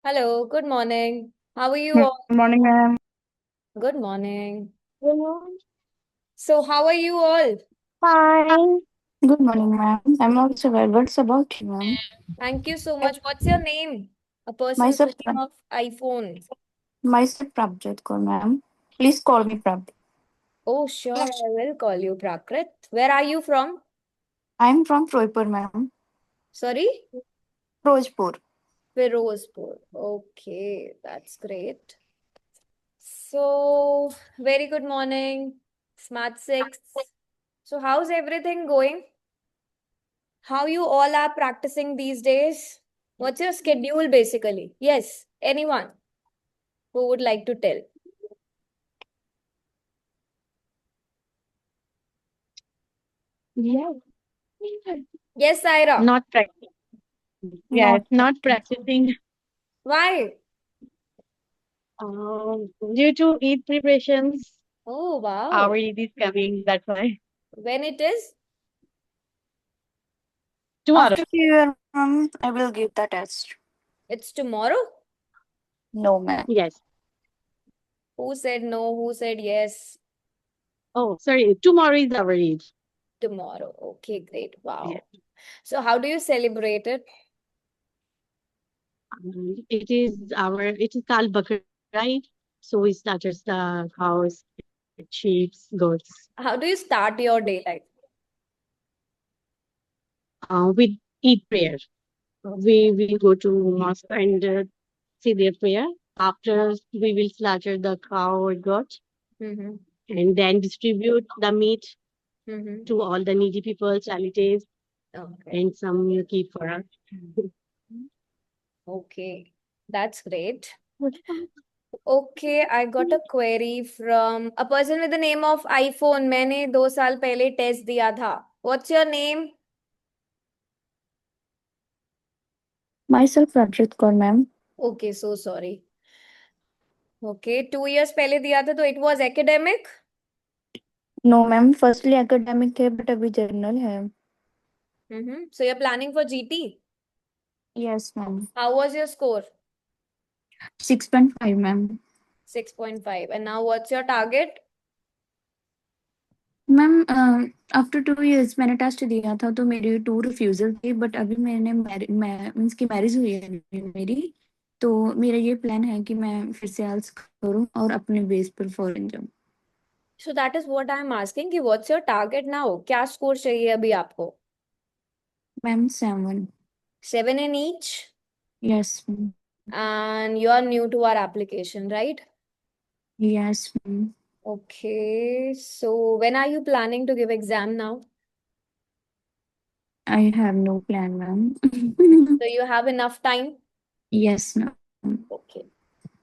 Hello, good morning. How are you Good all? morning, ma'am. Good morning. So, how are you all? Fine. Good morning, ma'am. I'm also well. What's about you, ma'am? Thank you so much. What's your name? A person with Myself, the name of iPhone. myself Prabjot Kaur, ma'am. Please call me Prab. Oh, sure, I will call you Prakrit. Where are you from? I'm from Firozpur, ma'am. Sorry? Firozpur. Firozpur. Okay, that's great. So, very good morning. Smart 6. So, how's everything going? How you all are practicing these days? What's your schedule basically? Yes, anyone who would like to tell. Yeah, Yes, Saira. not practicing. Yes, Not not practicing Why? due to Eid preparations. Oh, wow. Our Eid is coming, that's why. When it is? Tomorrow. after year, ma'am. I will give the test. It's tomorrow? No, ma'am. Yes. Who said no? Who said yes? Oh, sorry. Tomorrow is our Eid. Tomorrow. Okay, great. Yes. Wow. So, how do you celebrate it? It is called Bakr Eid. So we started the cows, sheep, goats, How do you start your day like? with Eid prayer. We go to mosque and say their prayer. After we will slaughter the cow or goat Mm-hmm. and then distribute the meat Mm-hmm. to all the needy people, charities, Okay. and some you keep for us. Okay. That's great. Okay, I got a query from a person with the name of iPhone. मैंने 2 साल पहले test दिया था. What's your name? Myself Prabjot Kaur, ma'am. Okay, so sorry. Okay, 2 years पहले दिया था तो it was academic. No, ma'am. Firstly academic है, but अभी general है. Mm-hmm. So you're planning for GT. Yes, ma'am. How was your score? 6.5, ma'am. 6.5. And now what's your target? Ma'am after 2 years मैंने test दिया था तो मेरी 2 refusal थी but अभी मीन्स की मैरिज हुई है अभी मेरी तो मेरा ये प्लान है कि मैं फिर से आइल्स करूं और अपने बेस पर फॉरेन जाऊं. So that is what I'm asking कि what's your target now? क्या score चाहिए अभी आपको? Ma'am 7. 7 in each. Yes ma'am. And you are new to our application, right? Yes ma'am. Okay. So when are you planning to give exam now? I have no plan ma'am. So you have enough time? Yes ma'am. Okay.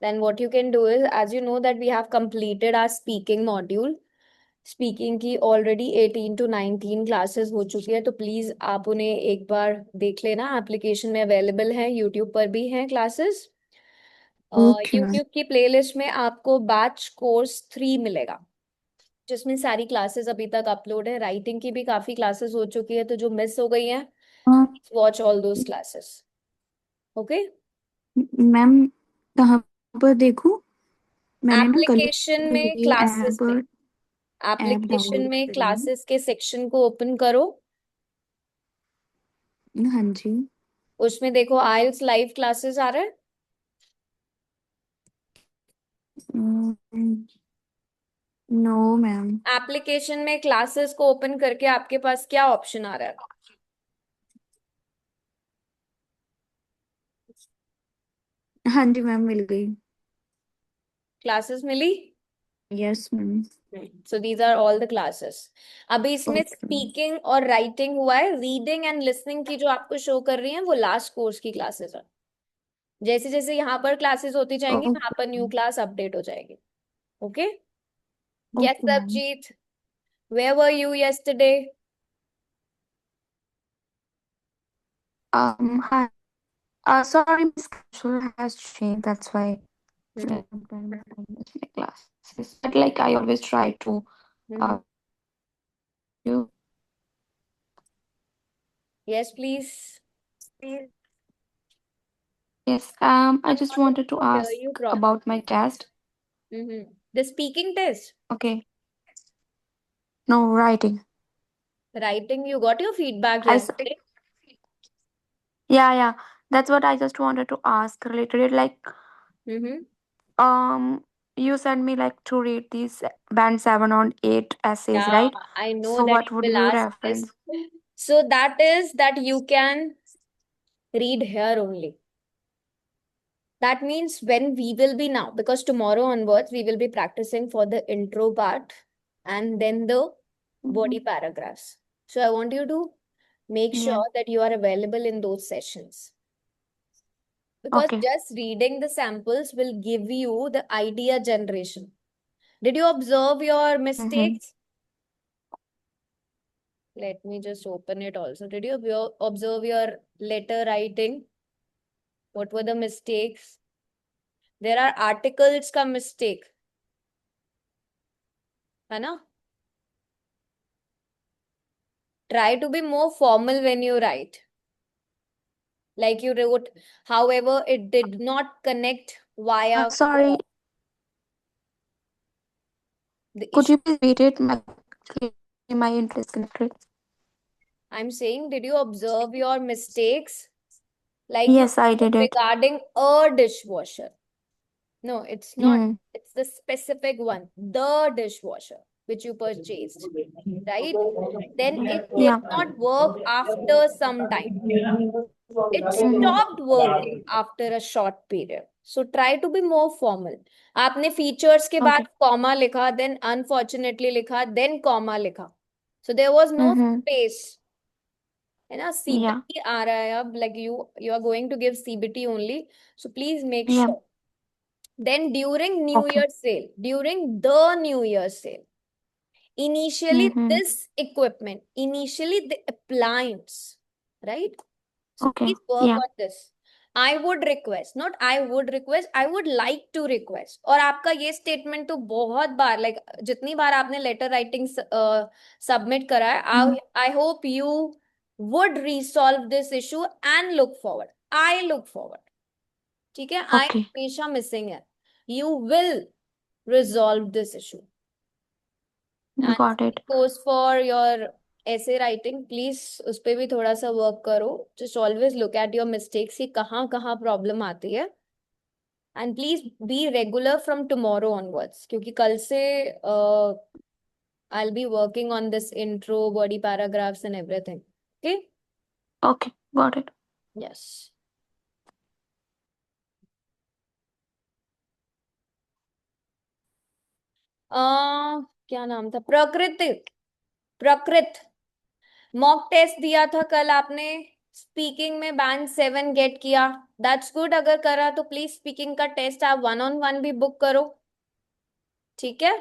Then what you can do is, as you know that we have completed our speaking module, speaking की already 18 to 19 classes हो चुकी है तो please आप उन्हें एक बार देख लेना एप्लीकेशन में अवेलेबल है यूट्यूब पर भी हैं क्लासेस ओके मैम. यूट्यूब की प्लेलिस्ट में आपको बैच कोर्स 3 मिलेगा जिसमें सारी क्लासेस अभी तक अपलोड है राइटिंग की भी काफी क्लासेस हो चुकी है तो जो मिस हो गई हैं watch all those classes okay ma'am कहाँ पर देखूं. मैंने ना कल एप्लीकेशन में ये क्लासेस ऐप में ऐप एप्लीकेशन डाउनलोड में करी है. क्लासेस के सेक्शन को ओपन करो हाँ जी. उसमें देखो आइल्स लाइव क्लासेस आ रहा है नो मैम. एप्लीकेशन में क्लासेस को ओपन करके आपके पास क्या ऑप्शन आ रहा है हाँ जी मैम मिल गई. क्लासेस मिली yes ma'am. So these are all the classes अभी इसमें ओके मैम. स्पीकिंग और राइटिंग हुआ है रीडिंग एंड लिसनिंग की जो आपको शो कर रही है वो लास्ट कोर्स की क्लासेस है जैसे जैसे यहाँ पर क्लासेस होती जाएंगी वहां पर न्यू क्लास अपडेट हो जाएगी okay yes okay ma'am. Sarjeet where were you yesterday Hi. Sorry, my schedule has changed. That's why sometimes I miss my classes. But like I always try to uh do. Yes please Yes. I just wanted to Hear ask you properly. about my test. The speaking test, Okay. No, writing. writing, you got your feedback I s- yesterday. yeah. That's what I just wanted to ask related it. Like, Mm-hmm. you sent me like to read these band 7 or 8 essays, Yeah, right? I know So that what you would will be ask this. reference? So that is that you can read here only. That means when we will be now, because tomorrow onwards we will be practicing for the intro part and then the body Mhm. paragraphs. So I want you to make Yeah. sure that you are available in those sessions. Because Okay. just reading the samples will give you the idea generation. Did you observe your Mm-hmm. mistakes? Let me just open it also. Did you observe your letter writing? What were the mistakes? There are articles का mistake, है ना? Try to be more formal when you write. Like you wrote, however, it did not connect via Sorry. the Could issue. you please repeat it? My interest connected. I'm saying, did you observe your mistakes? Like you Yes, I did it. regarding a dishwasher. No, it's not. Hmm. It's the specific one, the dishwasher, which you purchased, right? Then it did Yeah. not work after some time. It stopped working after a short period. So try to be more formal. आपने features के बाद Okay. comma लिखा, then unfortunately लिखा, then comma लिखा. So there was no Mm-hmm. space. है ना? Yeah. CBT आ रहा है अब, like you are going to give CBT only. So please make Yeah. sure. Then during New Okay. Year sale, during the New Year sale, initially Mm-hmm. this equipment, initially the appliance, right? So Okay. please work Yeah. on this. I would request, not I would request, I would like to request. और आपका ये statement तो बहुत बार, like जितनी बार आपने letter writing submit करा है, I hope you would resolve this issue and look forward. I look forward. ठीक है? I Okay. हमेशा missing है. You will resolve this issue. And Got it. goes for your essay writing, please उस पे भी थोड़ा सा work करो. Just always look at your mistakes कि कहाँ कहाँ problem आती है. And please be regular from tomorrow onwards. क्योंकि कल से I'll be working on this intro, body paragraphs and everything. Okay? Okay. Got it. Yes. क्या नाम था? प्रकृत मॉक टेस्ट दिया था कल आपने. स्पीकिंग में बैंड 7 गेट किया. That's good. अगर करा तो प्लीज स्पीकिंग का टेस्ट आप 1-on-1 भी बुक करो. ठीक है?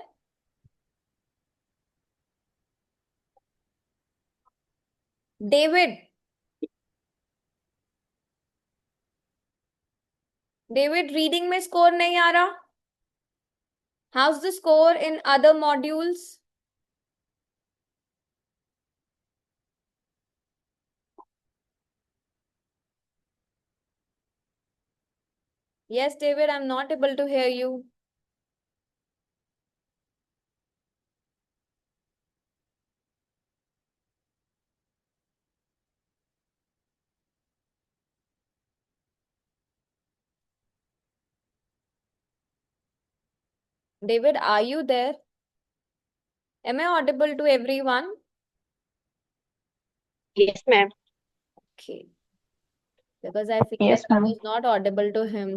डेविड डेविड रीडिंग में स्कोर नहीं आ रहा. How is the score in other modules? Yes, David, I'm not able to hear you. David, are you there? Am I audible to everyone? Yes, ma'am. Okay. Because I feel like Yes, I ma'am. was not audible to him.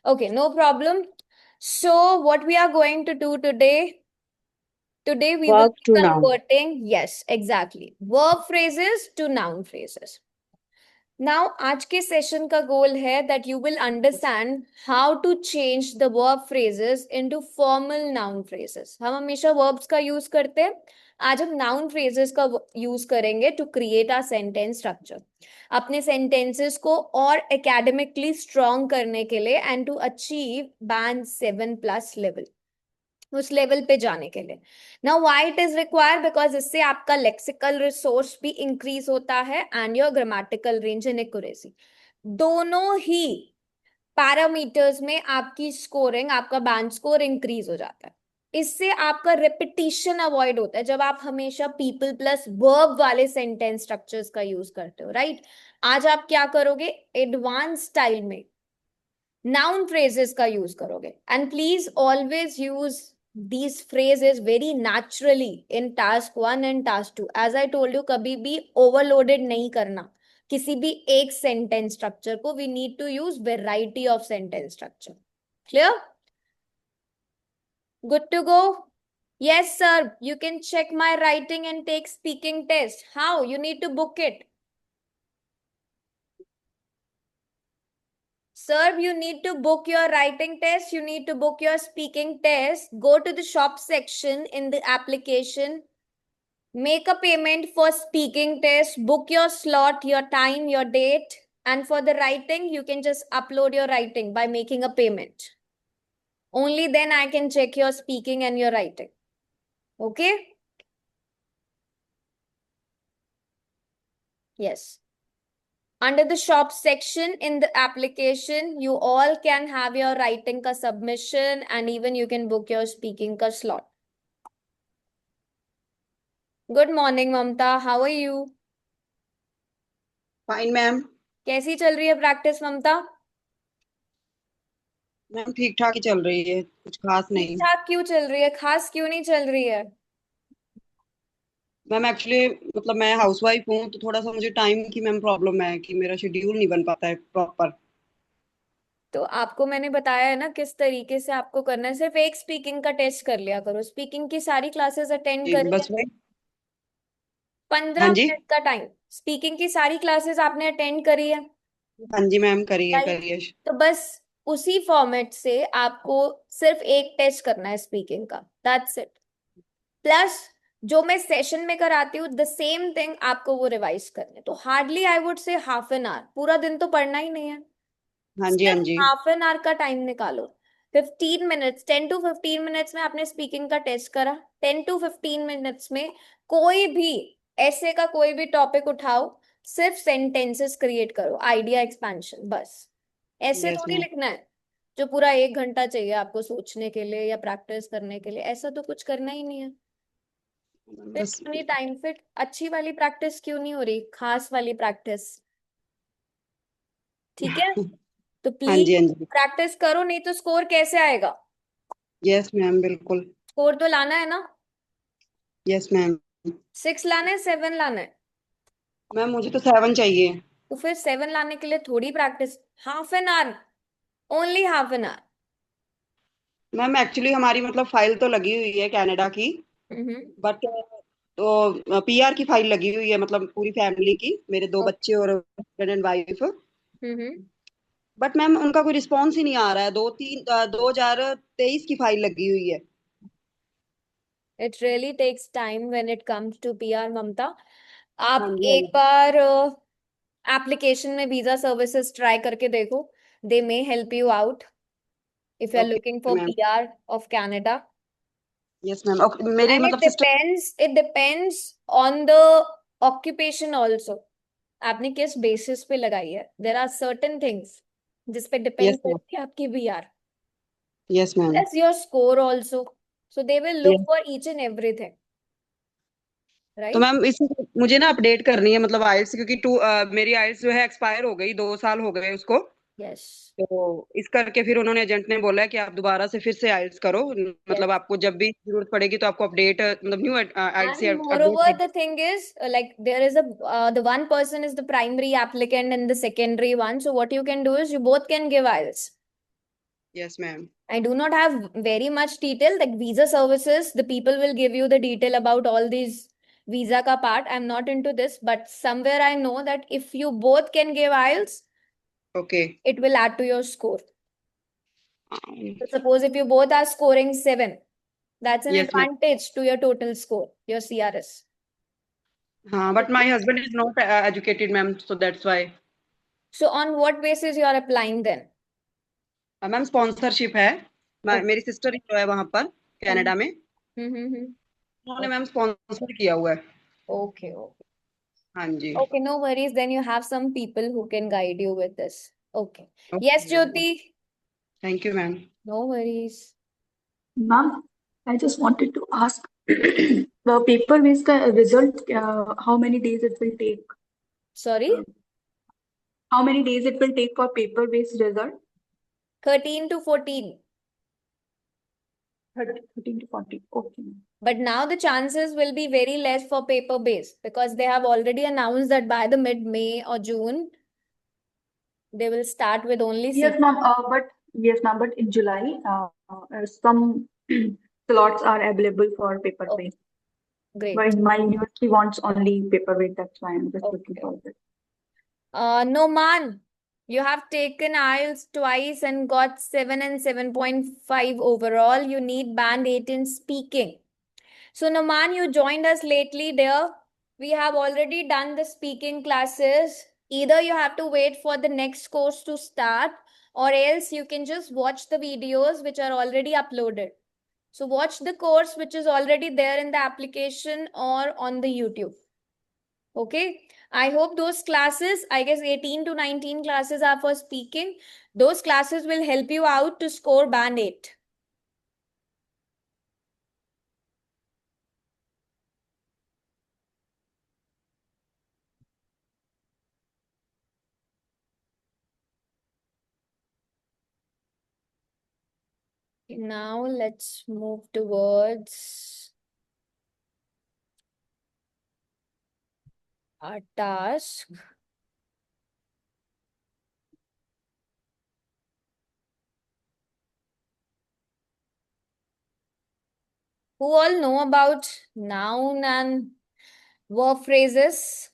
Okay, no problem. So, what we are going to do today, we will Verb be to noun. converting, yes, exactly, verb phrases to noun phrases. Now, आज के session का गोल है that you will understand how to change the verb phrases into formal noun phrases. हम हमेशा verbs का use करते हैं. आज हम noun phrases का यूज करेंगे to create our sentence structure. अपने sentences को और academically strong करने के लिए and to achieve band 7+ level. उस लेवल पे जाने के लिए. Now why it is required? Because इससे आपका लेक्सिकल रिसोर्स भी इंक्रीज होता है and your grammatical range and accuracy. दोनों ही पैरामीटर्स में आपकी स्कोरिंग, आपका बैंड स्कोर इंक्रीज हो जाता है। इससे आपका रिपीटिशन अवॉइड होता है जब आप हमेशा पीपल प्लस वर्ब वाले सेंटेंस स्ट्रक्चर्स का यूज करते हो, राइट। आज आप क्या करोगे, एडवांस स्टाइल में नाउन फ्रेजेस का यूज करोगे, and please always use these phrases very naturally in task 1 and task 2. as I told you, कभी भी overloaded नहीं करना किसी भी एक सेंटेंस स्ट्रक्चर को. We need to use variety of sentence structure. Clear? Good to go? Yes, sir. You can check my writing and take speaking test. How? You need to book it. Sir, you need to book your writing test. You need to book your speaking test. Go to the shop section in the application. Make a payment for speaking test. Book your slot, your time, your date. And for the writing, you can just upload your writing by making a payment. Only then I can check your speaking and your writing. Okay? Yes. Under the shop section in the application, you all can have your writing ka submission, and even you can book your speaking ka slot. Good morning, Mamta. How are you? Fine ma'am. कैसी चल रही है practice, ममता? Ma'am ठीक ठाक ही चल रही है, कुछ खास ठीक नहीं. ठाक क्यों चल रही है? खास क्यों नहीं चल रही है? मैम एक्चुअली मतलब मैं हाउसवाइफ हूँ, तो थोड़ा सा मुझे टाइम की मैम प्रॉब्लम है कि मेरा शेड्यूल नहीं बन पाता है प्रॉपर. तो आपको मैंने बताया है ना किस तरीके से आपको करना है. सिर्फ एक स्पीकिंग का टेस्ट कर लिया करो. स्पीकिंग की सारी क्लासेस अटेंड जी करी है? बस वही. 15 हाँ जी. मिनट का टाइम. स्पीकिंग की सारी क्लासेस आपने अटेंड करी है, हाँ जी मैम, करिए राइट? करिए. तो बस उसी फॉर्मेट से आपको सिर्फ एक टेस्ट करना है स्पीकिंग का. That's it. प्लस जो मैं सेशन में कराती हूँ द सेम थिंग आपको वो रिवाइज करने. तो hardly I would say half an hour. पूरा दिन तो पढ़ना ही नहीं है. हाँ जी हाँ सिर्फ जी. हाफ एन आवर का टाइम निकालो. 15 मिनट्स, 10 to 15 मिनट्स में आपने स्पीकिंग का टेस्ट करा. 10 to 15 मिनट्स में कोई भी ऐसे का कोई भी टॉपिक उठाओ, सिर्फ सेंटेंसेस क्रिएट करो, आइडिया एक्सपेंशन, बस. ऐसे यस थोड़ी मैम. लिखना है जो पूरा 1 घंटा चाहिए आपको सोचने के लिए या प्रैक्टिस करने के लिए. ऐसा तो कुछ करना ही नहीं है. फिर बस. क्यों नहीं टाइम फिट? अच्छी वाली प्रैक्टिस क्यों नहीं हो रही, खास वाली प्रैक्टिस? ठीक है, तो हाँ प्लीज जी हाँ जी. प्रैक्टिस करो, नहीं तो स्कोर कैसे आएगा? यस मैम बिल्कुल. स्कोर तो लाना है ना. Yes ma'am. 6 लाना है, 7 लाना है? मैम मुझे तो 7 चाहिए. तो फिर 7 लाने के लिए थोड़ी practice. Half an hour, only half an hour. Ma'am actually हमारी मतलब फाइल तो लगी हुई है कनाडा की, हम्म. बट तो पीआर की फाइल लगी हुई है, मतलब पूरी फैमिली की, मेरे 2 बच्चे और husband and wife. Hmm. But ma'am उनका कोई रिस्पॉन्स ही नहीं आ रहा है. 2023 की फाइल लगी हुई है. It really takes time when it comes to PR, Mamta. हाँ आप जी हाँ एक जी. बार एप्लीकेशन में वीजा सर्विसेज ट्राई करके देखो. They may help you out if you are okay looking for ma'am. PR of Canada. Yes ma'am. Okay मेरी And मतलब sister. it depends on the occupation also. आपने किस बेसिस पे लगाई है? There are certain things जिस पे yes depend ma'am. करती है आपकी VR. Yes ma'am. Plus your score also. So they will look yes. for each and everything, तो right? मैम इस मुझे ना अपडेट करनी है मतलब आइल्स, क्योंकि मेरी आइल्स जो है एक्सपायर हो गई, 2 साल हो गए उसको. Yes. तो इस करके फिर उन्होंने एजेंट ने बोला है कि आप दोबारा से फिर से आइल्स करो, मतलब Yes. आपको जब भी जरूरत पड़ेगी तो आपको अपडेट मतलब न्यू आइल्स से And moreover, update. the thing is, like there is the one person is the primary applicant and the secondary one. So what you can do is you both can give IELTS. Yes ma'am. I do not have very much detail, like visa services. The people will give you the detail about all these visa ka part. I'm not into this, but somewhere I know that if you both can give IELTS, okay. it will add to your score. So suppose if you both are scoring 7, that's an yes ma'am. advantage to your total score, your CRS. हाँ but my husband is not educated ma'am, so that's why. So on what basis you are applying then? Ma'am sponsorship है. Okay. मेरी sister जो है वहां पर Canada में, Hmm. उन्होंने ma'am sponsor किया हुआ है. Okay. Okay. हाँ जी। Okay, no worries. Then you have some people who can guide you with this. Okay. Okay, Yes, ma'am. Jyoti. Thank you, ma'am. No worries. Ma'am, I just wanted to ask the paper based result, how many days it will take? Sorry? How many days it will take for paper based result? 13 to 14. 13 to 40. Okay. But now the chances will be very less for paper based because they have already announced that by the mid-May or June, they will start with only Yes, ma'am. But in July, some slots are available for paper Okay, based. great. But my university wants only paper based. That's why I'm just looking Okay. for it. Noman, you have taken IELTS twice and got 7 and 7.5 overall. You need band 8 in speaking. So, Noman, you joined us lately, dear. We have already done the speaking classes. Either you have to wait for the next course to start, or else you can just watch the videos which are already uploaded. So, watch the course which is already there in the application or on the YouTube. Okay. I hope those classes, I guess 18 to 19 classes are for speaking. Those classes will help you out to score band 8. Now let's move towards our task. Who all know about noun and verb phrases?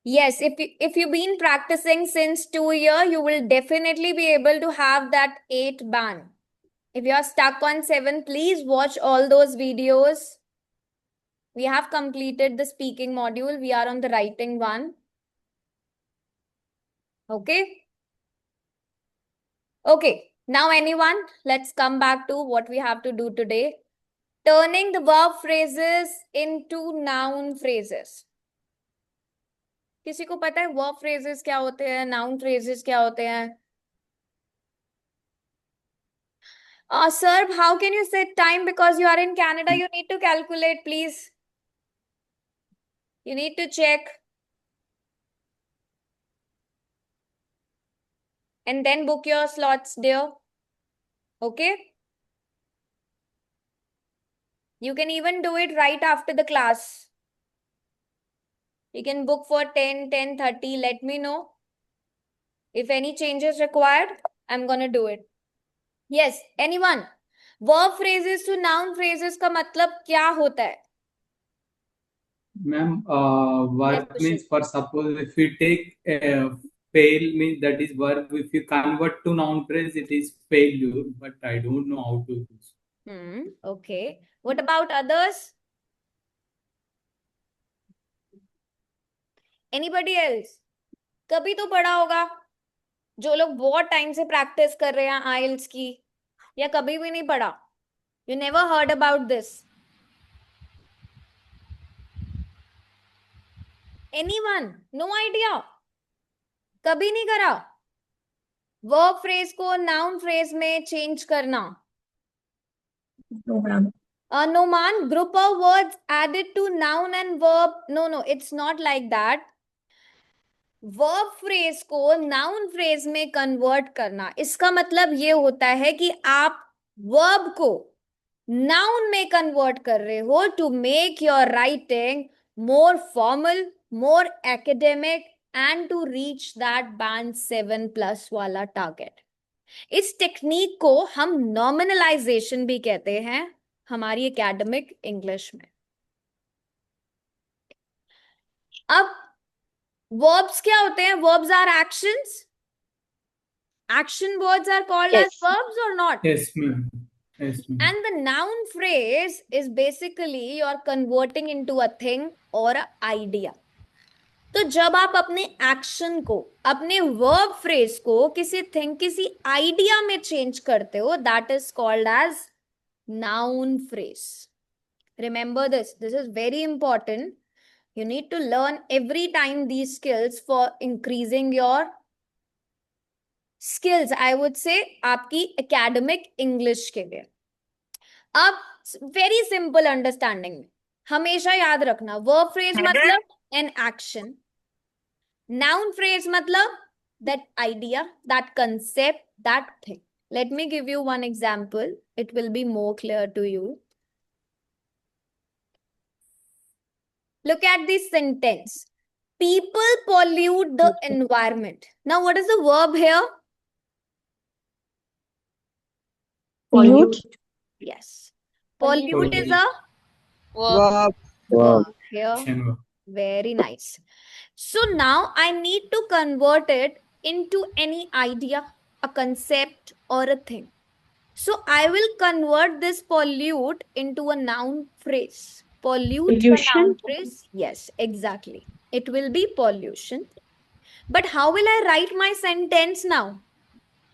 Yes, if you've been practicing since 2 years, you will definitely be able to have that 8 band. If you are stuck on 7, please watch all those videos. We have completed the speaking module. We are on the writing one. Okay. Okay. Now, anyone, let's come back to what we have to do today. Turning the verb phrases into noun phrases. किसी को पता है verb phrases क्या होते हैं, noun phrases क्या होते हैं? Sir, how can you set time because you are in Canada? You need to calculate, please. You need to check. And then book your slots, dear. Okay? You can even do it right after the class. You can book for 10, 10:30. Let me know. If any changes required, I'm gonna do it. Yes, anyone? Verb phrases to noun phrases का मतलब क्या होता है? Ma'am, Yes, verb Kushi. means for suppose if we take fail means that is verb. If you convert to noun phrase, it is failure. But I don't know how to do so. Okay. What about others? Anybody else? कभी तो पढ़ा होगा जो लोग बहुत time से practice कर रहे हैं आइल्स की, या कभी भी नहीं पढ़ा? You never heard about this? Anyone? No idea? कभी नहीं करा वर्ब फ्रेज को नाउन फ्रेज में चेंज करना? No, ma'am. Noman, group of words added to noun and verb. No, it's not like that. Verb phrase को noun phrase में convert करना, इसका मतलब ये होता है कि आप वर्ब को नाउन में कन्वर्ट कर रहे हो to make your writing more formal, more academic and to reach that band 7+ वाला टारगेट. इस टेक्निक को हम नॉमिनलाइजेशन भी कहते हैं हमारी एकेडमिक इंग्लिश में. अब verbs क्या होते हैं? Verbs are actions. Action words are called as Yes. verbs or not? Yes, ma'am. Yes, ma'am. And the noun phrase is basically you're converting into a thing or an idea. तो जब आप अपने action को, अपने verb phrase को किसी thing, किसी idea में चेंज करते हो, that is called as noun phrase. Remember this. This is very important. You need to learn every time these skills for increasing your skills. I would say आपकी academic English के लिए. अब very simple understanding में हमेशा याद रखना verb phrase मतलब an action. Noun phrase matlab that idea, that concept, that thing. Let me give you one example. It will be more clear to you. Look at this sentence. People pollute the environment. Now, what is the verb here? Pollute. Yes. Pollute is a Verb. verb here. Action verb. Very nice. So now I need to convert it into any idea, a concept, or a thing. So I will convert this pollute into a noun phrase. Pollute the Pollution? noun phrase. Yes, exactly. It will be pollution. But how will I write my sentence now?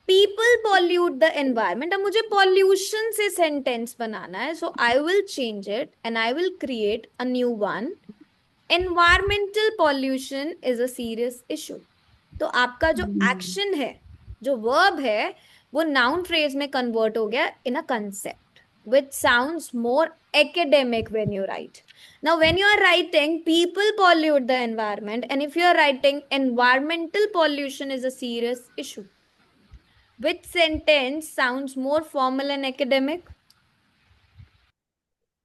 People pollute the environment. अब मुझे pollution से sentence बनाना है. So I will change it and I will create a new one. Environmental pollution is a serious issue. तो आपका जो action है, जो verb है, वो noun phrase में convert हो गया in a concept, which sounds more academic when you write. Now, when you are writing, people pollute the environment, and if you are writing environmental pollution is a serious issue, which sentence sounds more formal and academic?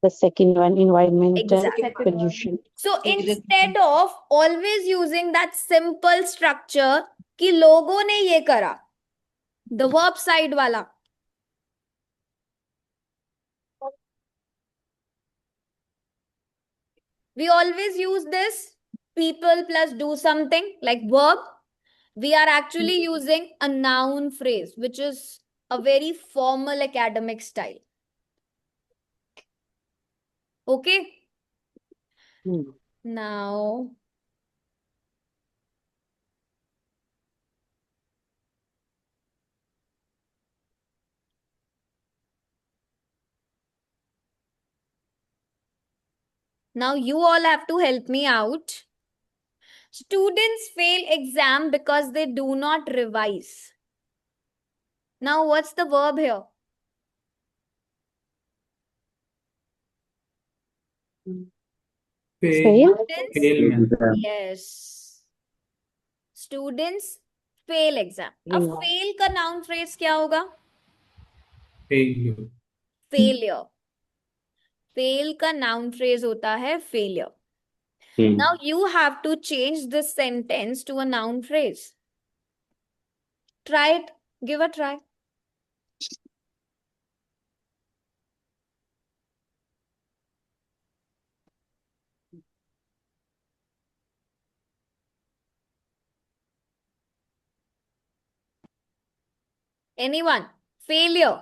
The second one, environmental Exactly. pollution. So instead of always using that simple structure कि लोगों ने ये करा, the verb side वाला, we always use this people plus do something like verb. We are actually using a noun phrase, which is a very formal academic style. Okay? Now, you all have to help me out. Students fail exam because they do not revise. Now, what's the verb here? Fail. Students, Fail में. yes. Students fail exam. अब Yeah. fail का noun phrase क्या होगा? Failure. Failure. Fail का noun phrase होता है failure. Now you have to change this sentence to a noun phrase. Try it. Give a try. Anyone? Failure.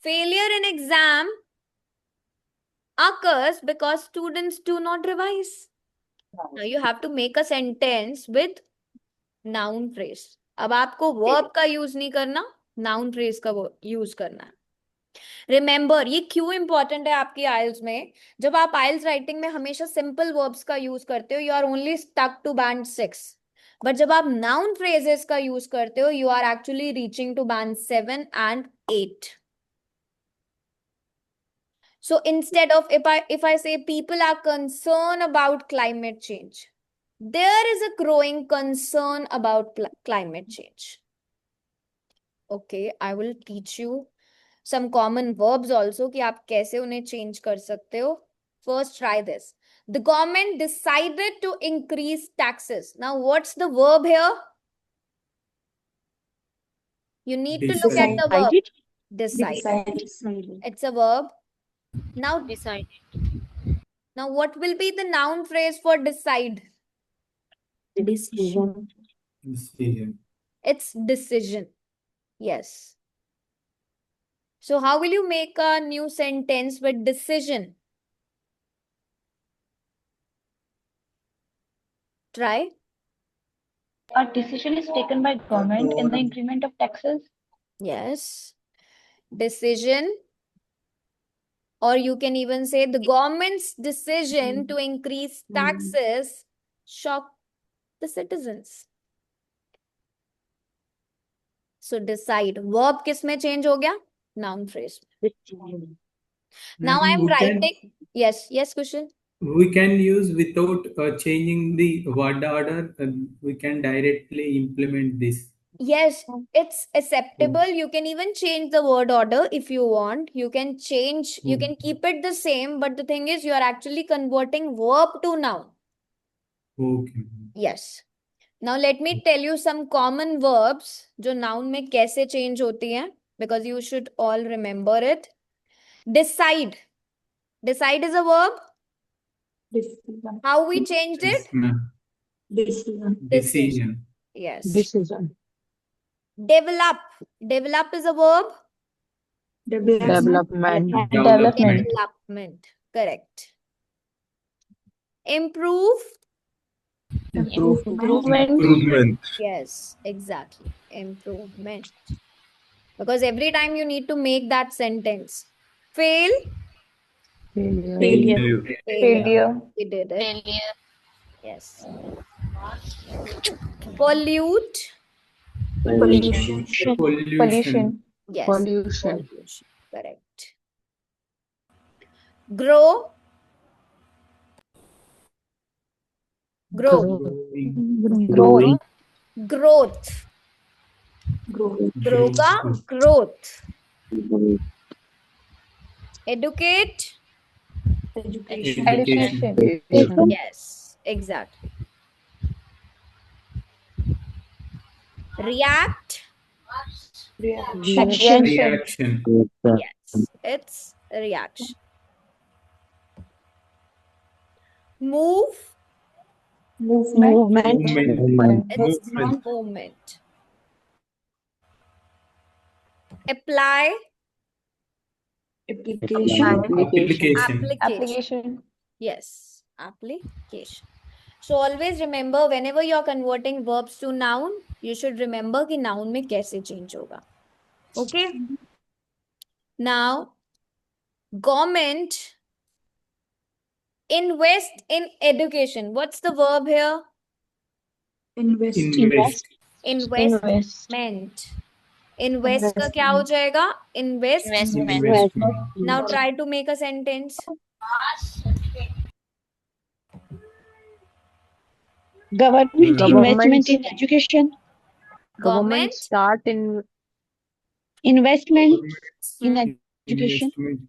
Failure in exam occurs because students do not revise. Now you have to make a sentence with noun phrase. अब आपको verb का use नहीं करना, noun phrase का use करना है. Remember, ये क्यों इंपॉर्टेंट है आपकी आइल्स में? जब आप आइल्स राइटिंग में हमेशा सिंपल वर्ब्स का यूज करते हो, you are only stuck to band 6. But जब आप नाउन फ्रेजेस का यूज करते हो, you are actually reaching to band 7 and 8. So instead of if I say people are concerned about climate change, there is a growing concern about climate change. Okay, I will teach you some common verbs also कि आप कैसे उन्हें change कर सकते हो. First, try this. The government decided to increase taxes. Now, what's the verb here? You need to look at the verb. Decide. It's a verb. Now, Decide. now what will be the noun phrase for decide? Decision. Decision. It's decision. Yes. So how will you make a new sentence with decision? Try. A decision is taken by government in the increment of taxes. Yes. Decision. Decision. Now, what will be the noun phrase for decide? Decide. It's decision. Yes. So how will you make a new sentence with decision? Try. A decision is taken by government in the increment of taxes. Yes. Decision. Now, what will be the noun phrase for decide? or you can even say the government's decision to increase taxes shocked the citizens. So decide. Verb किस में change हो गया? Noun phrase. Now I am writing. Yes, Kushal. We can use without changing the word order. We can directly implement this. Yes, it's acceptable. You can even change the word order if you want. You can change, you can keep it the same, but the thing is, you are actually converting verb to noun. Okay. Yes. Now let me tell you some common verbs जो noun में कैसे change होती हैं, because you should all remember it. Decide. Decide is a verb. Decision. How we changed it? Decision. Decision. Yes. Decision. Develop. Develop is a verb. Development. Development. Development. Correct. Improve. Improvement. Yes, exactly. Improvement. Because every time you need to make that sentence. Fail. Failure. Failure. We did it. Yes. Pollute. Pollution. Pollution. Yes. Pollution. Pollution. Correct. Grow. Grow. Growth. Growth. Grow का growth. Educate. Education. Yes, exactly. React. Action. Reaction. Yes, it's a reaction. Move. Movement. It's movement. Apply. Application. Application. Application. Yes, application. So always remember, whenever you're converting verbs to noun, you should remember कि noun में कैसे change होगा. Okay? Now, government invest in education. What's the verb here? Invest. Invest. Investment. Invest का क्या हो जाएगा? Investment. Now try to make a sentence. Government investment in education. Government Start in investment in education. Investment.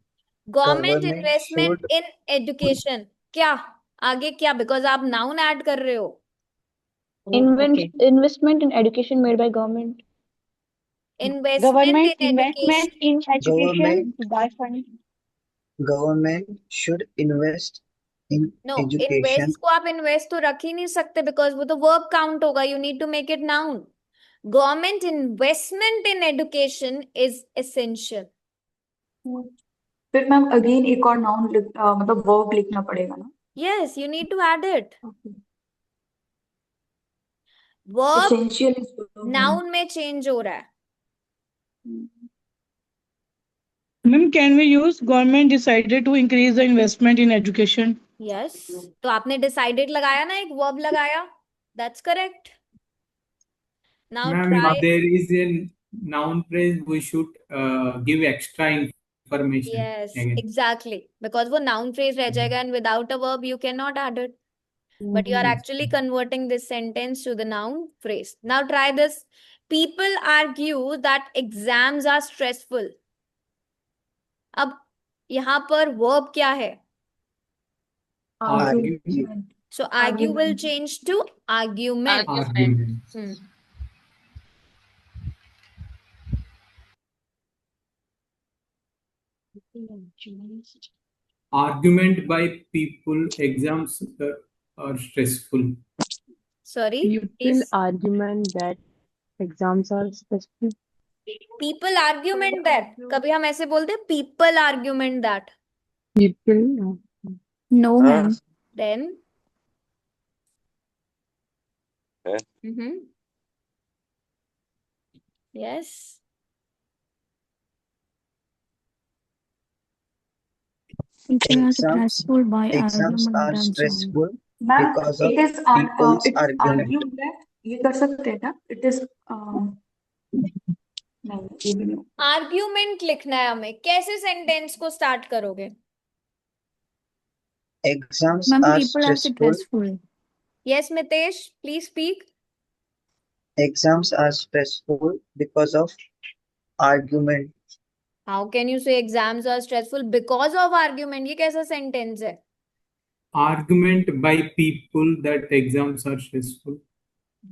Government investment in education. क्या आगे क्या? Because आप noun add कर रहे हो. Investment in education made by government. Investment in education. in education Government- by fund. Government should invest in No, education. invest को आप invest तो रख ही नहीं सकते because वो तो verb count होगा. You need to make it noun. Government investment in education is essential. फिर मैम अगेन एक और नाउन मतलब वर्ब लिखना पड़ेगा ना. Yes, you need to add it. Verb Essential is verb. noun में change हो रहा है. Ma'am, can we use government decided to increase the investment in education? Yes. तो आपने decided लगाया ना, एक verb लगाया. That's correct. Now Ma'am, try. if there is a noun phrase, we should give extra information. Yes, again. exactly. Because वो noun phrase रह जाएगा and without a verb you cannot add it. But you are actually converting this sentence to the noun phrase. Now try this. People argue that exams are stressful. अब यहाँ पर verb क्या है? Argument. So argue will change to argument. Argument. Argument by people, exams are stressful. Sorry, please. Argument that exams are stressful. People argument that. कभी हम ऐसे बोलते हैं people argument that. People. No, ma'am. Then. Yes. People are Exams stressful by exams argument are and so. stressful ma'am because of it is people's it's argument. argued that ये कर सकते हैं ना it is नहीं ये भी नहीं argument लिखना है हमें, कैसे सेंटेंस को स्टार्ट करोगे? Exams Ma'am, are people are stressful. stressful. Yes, Mitesh, please speak. Exams are stressful because of argument. How can you say exams are stressful because of argument? ये कैसा सेंटेंस है? Argument by people that exams are stressful.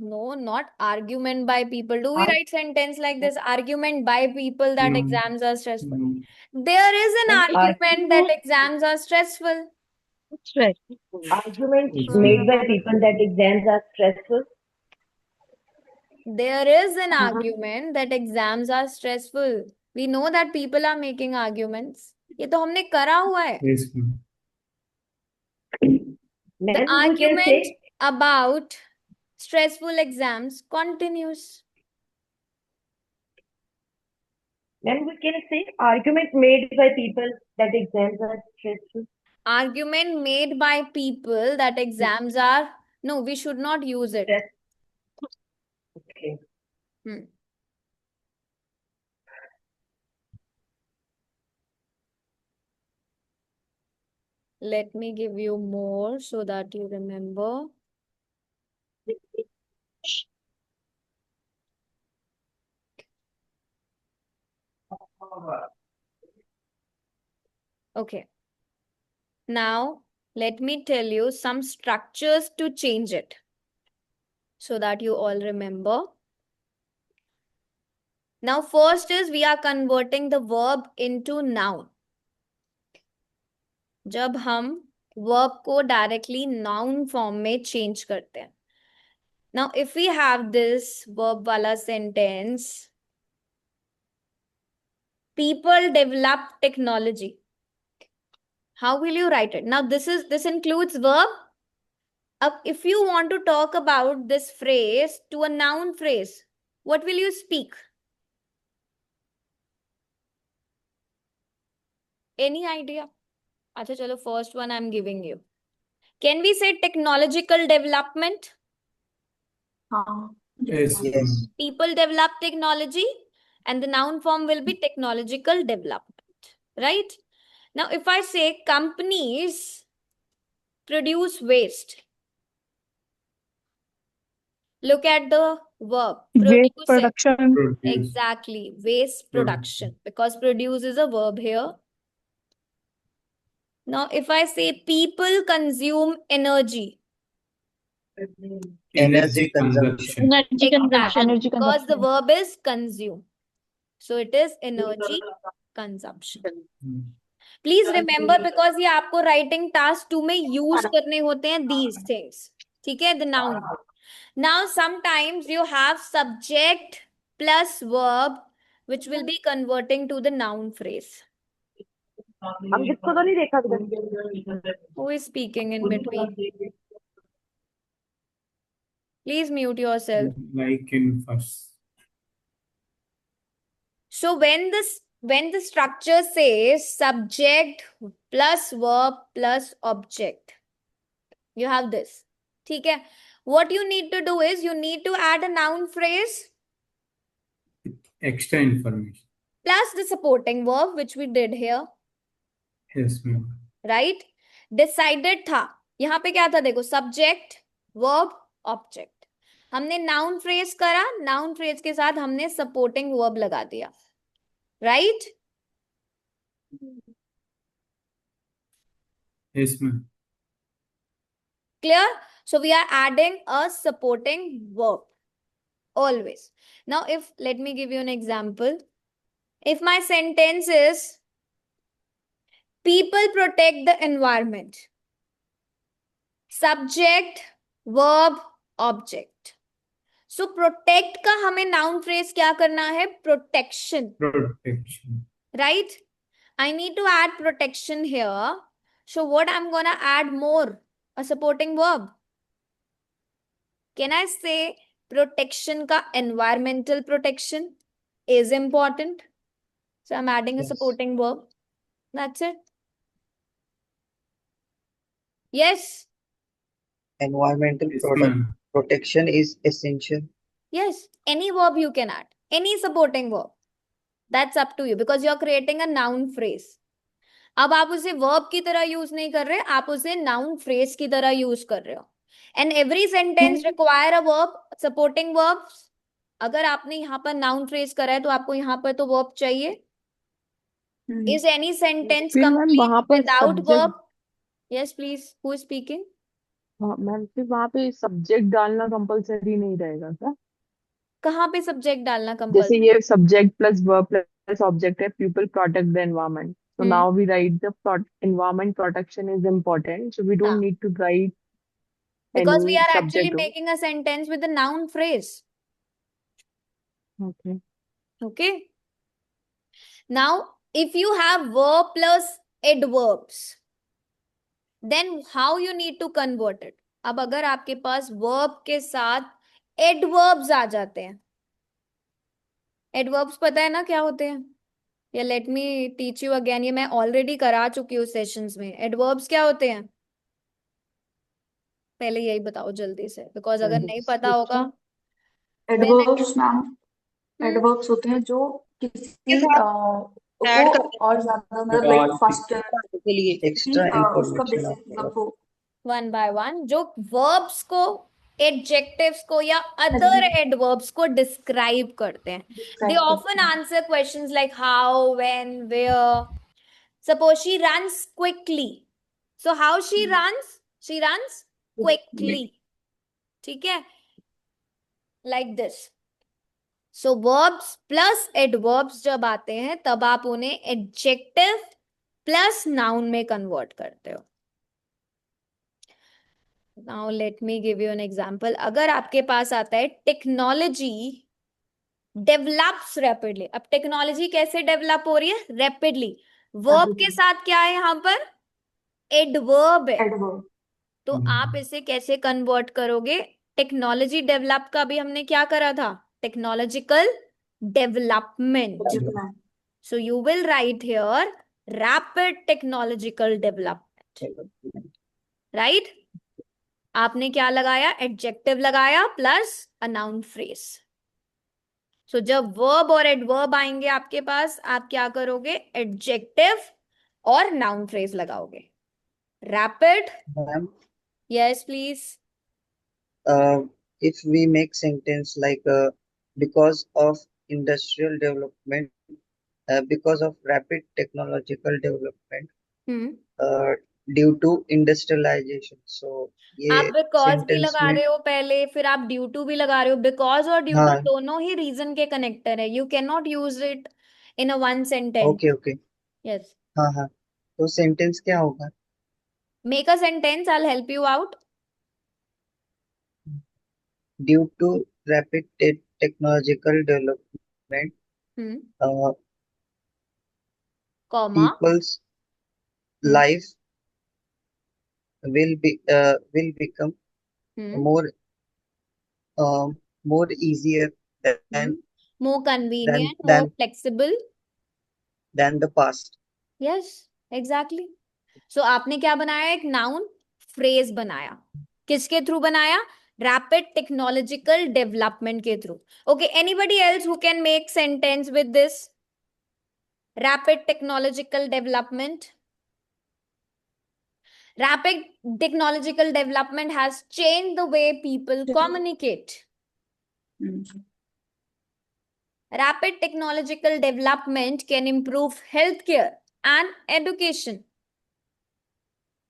No, not argument by people. Do we write sentence like this? Argument by people that No. exams are stressful. No. There is an And argument that exams are stressful. Stress. Arguments Yes. made by people that exams are stressful. There is an argument that exams are stressful. We know that people are making arguments. ये तो हमने करा हुआ है. Yes, ma'am. The Then we can argument say, about stressful exams continues. then we can say argument made by people that exams are stressful. Argument made by people that exams are... No, we should not use it. Okay. Hmm. Let me give you more so that you remember. Okay. Now, let me tell you some structures to change it so that you all remember. Now, first is we are converting the verb into noun. जब हम verb को directly noun form में change करते हैं. Now, if we have this verb wala sentence, people develop technology. How will you write it? Now, this includes verb. If you want to talk about this phrase to a noun phrase, what will you speak? Any idea? Acha, chalo, first one I'm giving you. Can we say technological development? Yes, Yes. ma'am. People develop technology, and the noun form will be technological development, right? Now, if I say companies produce waste, look at the verb. Waste Produce. production. Produce. Exactly. Waste production. Because produce is a verb here. Now, if I say people consume energy. Energy consumption. Energy consumption. Energy Because the consumption. verb is consume. So it is energy consumption. Hmm. Please remember, because ये आपको writing task 2 में use करने होते हैं these things. ठीक है? The noun. Now, sometimes you have subject plus verb, which will be converting to the noun phrase. हम जिसको तो नहीं देखा अभी Who is speaking in between? Please mute yourself. Like in first. So when the structure says subject plus verb plus object, you have this. ठीक है? What you need to do is you need to add a noun phrase Extra information. plus the supporting verb, which we did here. Yes, ma'am. Right? Decided था. यहाँ पे क्या था? देखो, subject, verb, object. हमने noun phrase करा, noun phrase के साथ हमने supporting verb लगा दिया. Right? Yes, ma'am. Clear? So we are adding a supporting verb. Always. Now, let me give you an example. If my sentence is, people protect the environment. Subject, verb, object. So protect का हमें noun phrase क्या करना है? Protection. Protection. Right? I need to add protection here. So what I'm gonna add more? A supporting verb. Can I say protection का environmental protection is important? So I'm adding a Yes. supporting verb. That's it. Yes. Environmental Yes, ma'am. protection is essential. Yes, any verb you can add, any supporting verb. That's up to you because you're creating a noun phrase. अब आप उसे verb की तरह use नहीं कर रहे, आप उसे noun phrase की तरह यूज कर रहे हो. And every sentence require a verb, supporting verbs. अगर आपने यहाँ पर noun phrase करा है तो आपको यहाँ पर तो verb चाहिए. Is any sentence फिर मैम complete वहां पर without subject, verb? Yes, please. Who is speaking? Ma'am फिर वहां पे सब्जेक्ट डालना कंपलसरी नहीं रहेगा क्या? कहाँ पे सब्जेक्ट डालना जैसे कंपल्सरी? ये subject plus verb plus object है, people protect the environment, so now we write the environment protection is important, so we don't need to write Because we any are actually subject. making a sentence with a noun phrase. Okay. Okay. Now, if you have verb plus adverbs, then how you need to convert it? अब अगर आपके पास verb के साथ adverbs आ जाते हैं, adverbs पता है ना क्या होते हैं? या let me teach you again, ये मैं already करा चुकी हूँ सेशंस में. adverbs क्या होते हैं? पहले यही बताओ जल्दी से, because अगर नहीं पता होगा. एडवर्ब्स मैम, एडवर्ब्स होते हैं जो किसी ऐड को करते और ज्यादा मतलब लाइक फर्स्ट के लिए Extra उसका information बेसिस after मतलब वो वन बाय वन, जो verbs को, adjectives को या other adverbs को describe करते हैं. They often answer questions like how, when, where. Suppose she runs quickly. So how she runs? She runs quickly. ठीक है? Like this. So verbs plus adverbs जब आते हैं तब आप उन्हें adjective plus noun में convert करते हो. Now let me give you an example. अगर आपके पास आता है technology develops rapidly. अब technology कैसे develop हो रही है? Rapidly. Verb के साथ क्या है यहाँ पर? Adverb है. तो आप इसे कैसे convert करोगे? Technology develop का भी हमने क्या करा था? Technological development. So you will write here rapid technological development. Right? आपने क्या लगाया? एडजेक्टिव लगाया प्लस अ नाउन फ्रेज. सो जब वर्ब और एडवर्ब आएंगे आपके पास, आप क्या करोगे? एडजेक्टिव और नाउन फ्रेज लगाओगे. Rapid. Ma'am, yes please. if we make sentence like because of industrial development, because of rapid technological development, due to industrialization, so आप ये बिकॉज भी sentence लगा में रहे हो पहले, फिर आप ड्यू टू भी लगा रहे हो. बिकॉज और ड्यू टू हाँ दोनों ही रीजन के कनेक्टर है. You can not use it in a one sentence. Okay okay yes. हाँ हाँ, तो सेंटेंस क्या होगा? Make a sentence, I will help you out. Due to rapid technological development, comma. people's life will become more more easier than more convenient, than more flexible. than the past. Yes, exactly. So आपने क्या बनाया? एक noun phrase बनाया. किसके through बनाया? Rapid technological development के through. Okay, anybody else who can make sentence with this? Rapid technological development. Rapid technological development has changed the way people communicate. Rapid technological development can improve healthcare and education.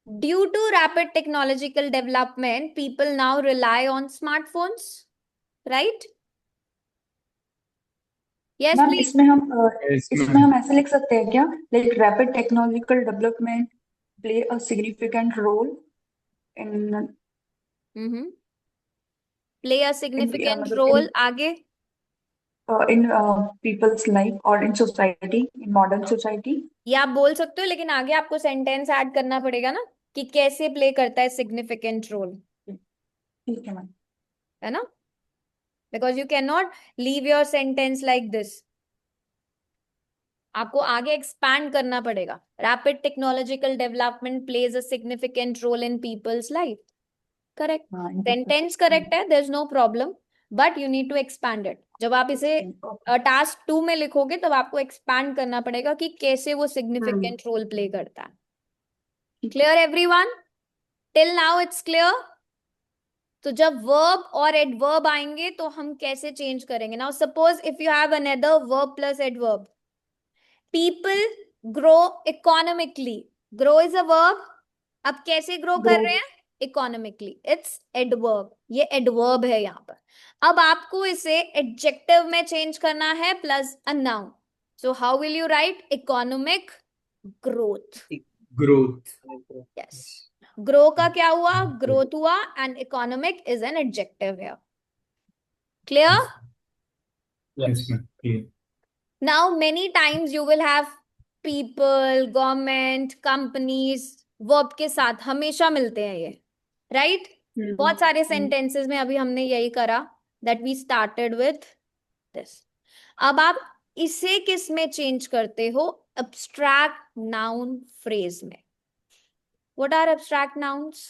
Due to rapid technological development, people now rely on smartphones, right? Yes, ma'am please. इसमें हम ऐसे लिख सकते हैं क्या, like rapid technological development play a significant role in Play a significant role. आगे. in people's life or in society, in modern society. ये आप बोल सकते हो, लेकिन आगे आपको सेंटेंस ऐड करना पड़ेगा ना कि कैसे प्ले करता है सिग्निफिकेंट रोल. ठीक है मैम. है ना? Because you cannot leave your sentence like this. आपको आगे एक्सपैंड करना पड़ेगा. Rapid technological development plays a significant role in people's life. Correct. हाँ, सेंटेंस करेक्ट है, there is no problem, but you need to expand it. जब आप इसे task 2 में लिखोगे तब आपको एक्सपैंड करना पड़ेगा कि कैसे वो सिग्निफिकेंट रोल प्ले करता है. Clear everyone? Till now it's clear? तो जब वर्ब और एडवर्ब आएंगे तो हम कैसे चेंज करेंगे? Now suppose if you have another verb plus adverb. People grow economically. Grow is a verb. अब कैसे ग्रो कर रहे हैं? इकोनॉमिकली. It's adverb. ये एडवर्ब है यहाँ पर. अब आपको इसे एडजेक्टिव में चेंज करना है plus a noun. So how will you right? Economic growth. Growth. Yes. Grow का क्या हुआ? ग्रोथ हुआ. And economic is an adjective here. Clear? Yes, ma'am. Clear. Now, many times you will have people, government, companies, verb के साथ हमेशा मिलते हैं ये. Right? बहुत सारे sentences में अभी हमने यही करा that we started with this. अब आप इसे किस में change करते हो? Abstract noun phrase में. What are abstract nouns?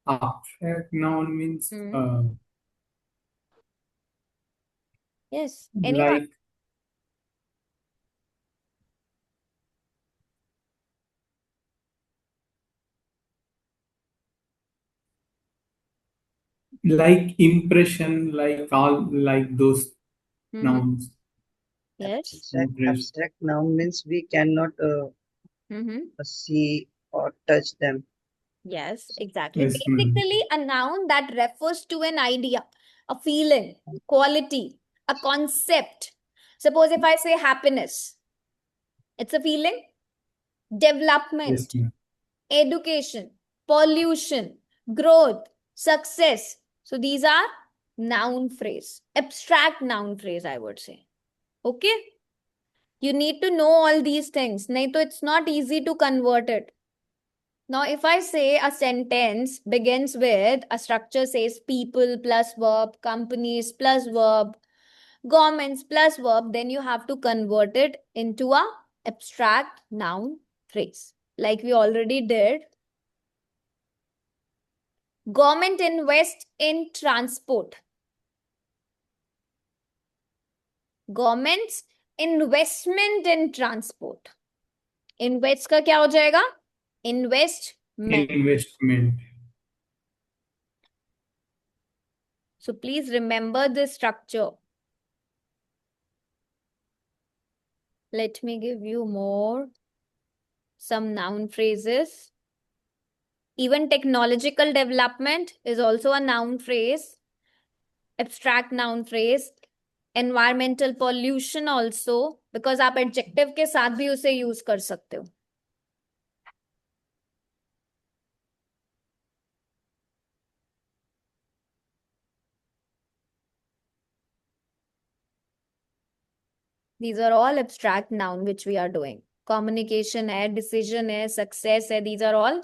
Abstract noun means Yes. Anyone? like impression, like all like those nouns. Yes. Abstract noun means we cannot see or touch them. Yes, exactly. Yes, ma'am. Basically, a noun that refers to an idea, a feeling, quality, a concept. Suppose if I say happiness, it's a feeling. Development, Yes, ma'am. education, pollution, growth, success. So these are noun phrase, abstract noun phrase, I would say. Okay? You need to know all these things. Nahi to it's not easy to convert it. Now, if I say a sentence begins with a structure says people plus verb, companies plus verb, governments plus verb, then you have to convert it into a abstract noun phrase. Like we already did. Government invest in transport. Government's investment in transport. Invest का क्या हो जाएगा? Investment. Investment. So please remember this structure. Let me give you some noun phrases. Even technological development is also a noun phrase, abstract noun phrase. Environmental pollution also, because आप adjective के साथ भी उसे use कर सकते हो. These are all abstract noun which we are doing. Communication है, decision है, success है. These are all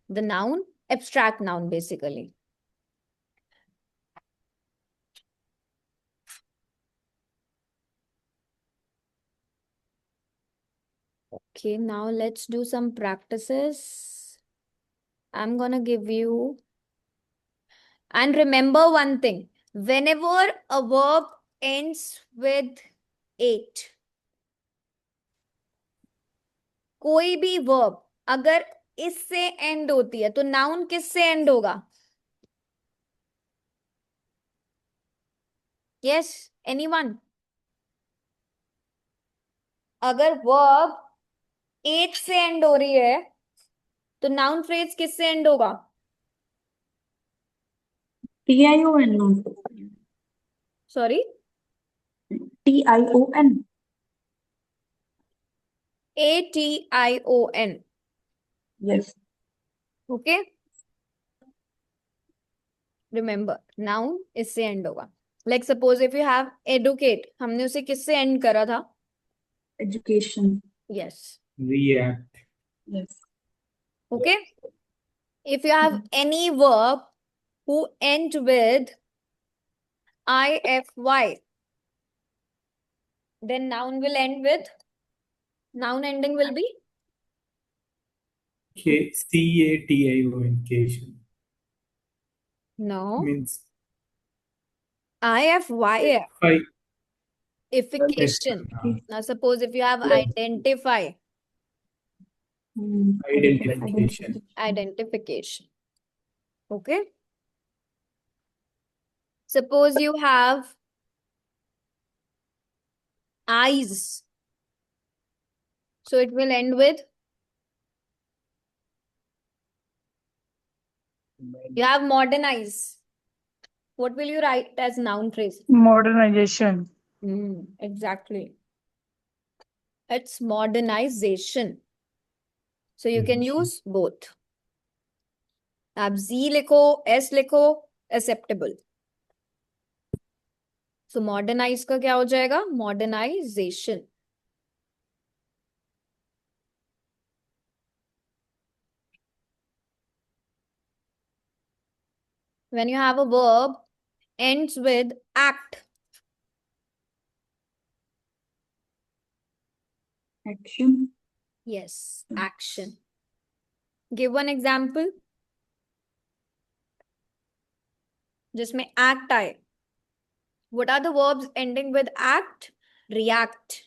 the noun, abstract noun basically. Okay, now let's do some practices. I'm gonna give you. And remember one thing. Whenever a verb ends with 8, कोई भी verb अगर इससे end होती है तो noun किससे end होगा? Yes, anyone? अगर verb 8 से end हो रही है तो noun phrase किससे end होगा? Tion. Sorry? Tion. Ation. Yes. Okay? Remember, noun इससे end होगा. Like suppose if you have educate, हमने उसे किससे end करा था? Education. Yes. React. Yes. Okay? If you have any verb who end with IFY. Then noun will end with, noun ending will be Cation. no. Means IFY. Fi. Ification. Now suppose if you have identify. Identification. Identification. Okay. Suppose you have eyes. So it will end with, you have modernize. What will you write as noun phrase? Modernization. Exactly. It's modernization. So you can use both. आप Z लिखो, S लिखो, acceptable. So modernize का क्या हो जाएगा? Modernization. When you have a verb ends with act. Action. Yes, action. Give one example. जिसमें act आए. What are the verbs ending with act? React.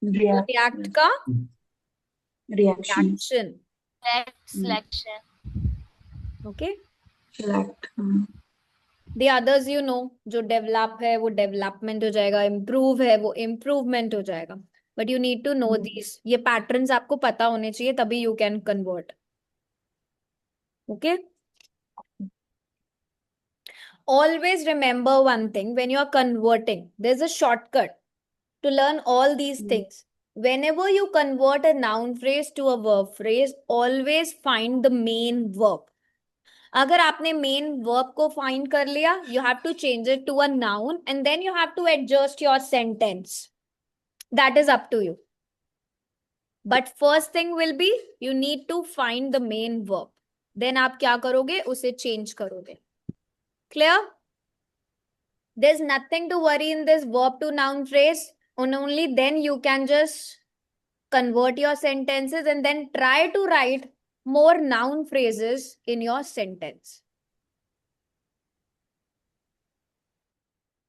React. React का Reaction. action. Selection. Okay. Select. The others you know, जो develop है वो development हो जाएगा, improve है वो improvement हो जाएगा. But you need to know these. ये patterns आपको पता होने चाहिए तभी you can convert. Okay. Always remember one thing, when you are converting, there's a shortcut to learn all these things. Whenever you convert a noun phrase to a verb phrase, always find the main verb. अगर आपने main verb को find कर लिया, you have to change it to a noun and then you have to adjust your sentence. That is up to you. But first thing will be, you need to find the main verb. Then आप क्या करोगे? उसे change करोगे. Clear? There's nothing to worry in this verb to noun phrase. And only then you can just convert your sentences and then try to write more noun phrases in your sentence.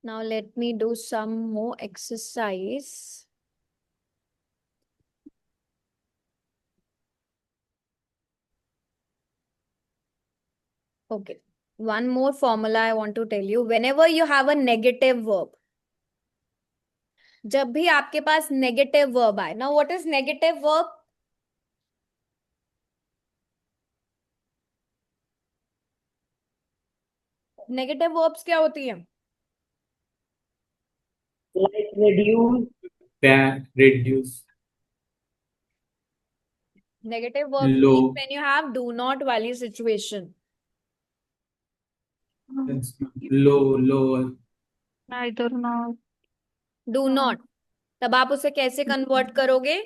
Now let me do some more exercise. Okay. One more formula I want to tell you. Whenever you have a negative verb, जब भी आपके पास negative verb आए. Now what is negative verb? Negative verbs क्या होती है? Like reduce. Reduce. Negative verbs Low. means when you have do not value situation. Low, lower. Neither nor. Do not. तब आप उसे कैसे convert करोगे?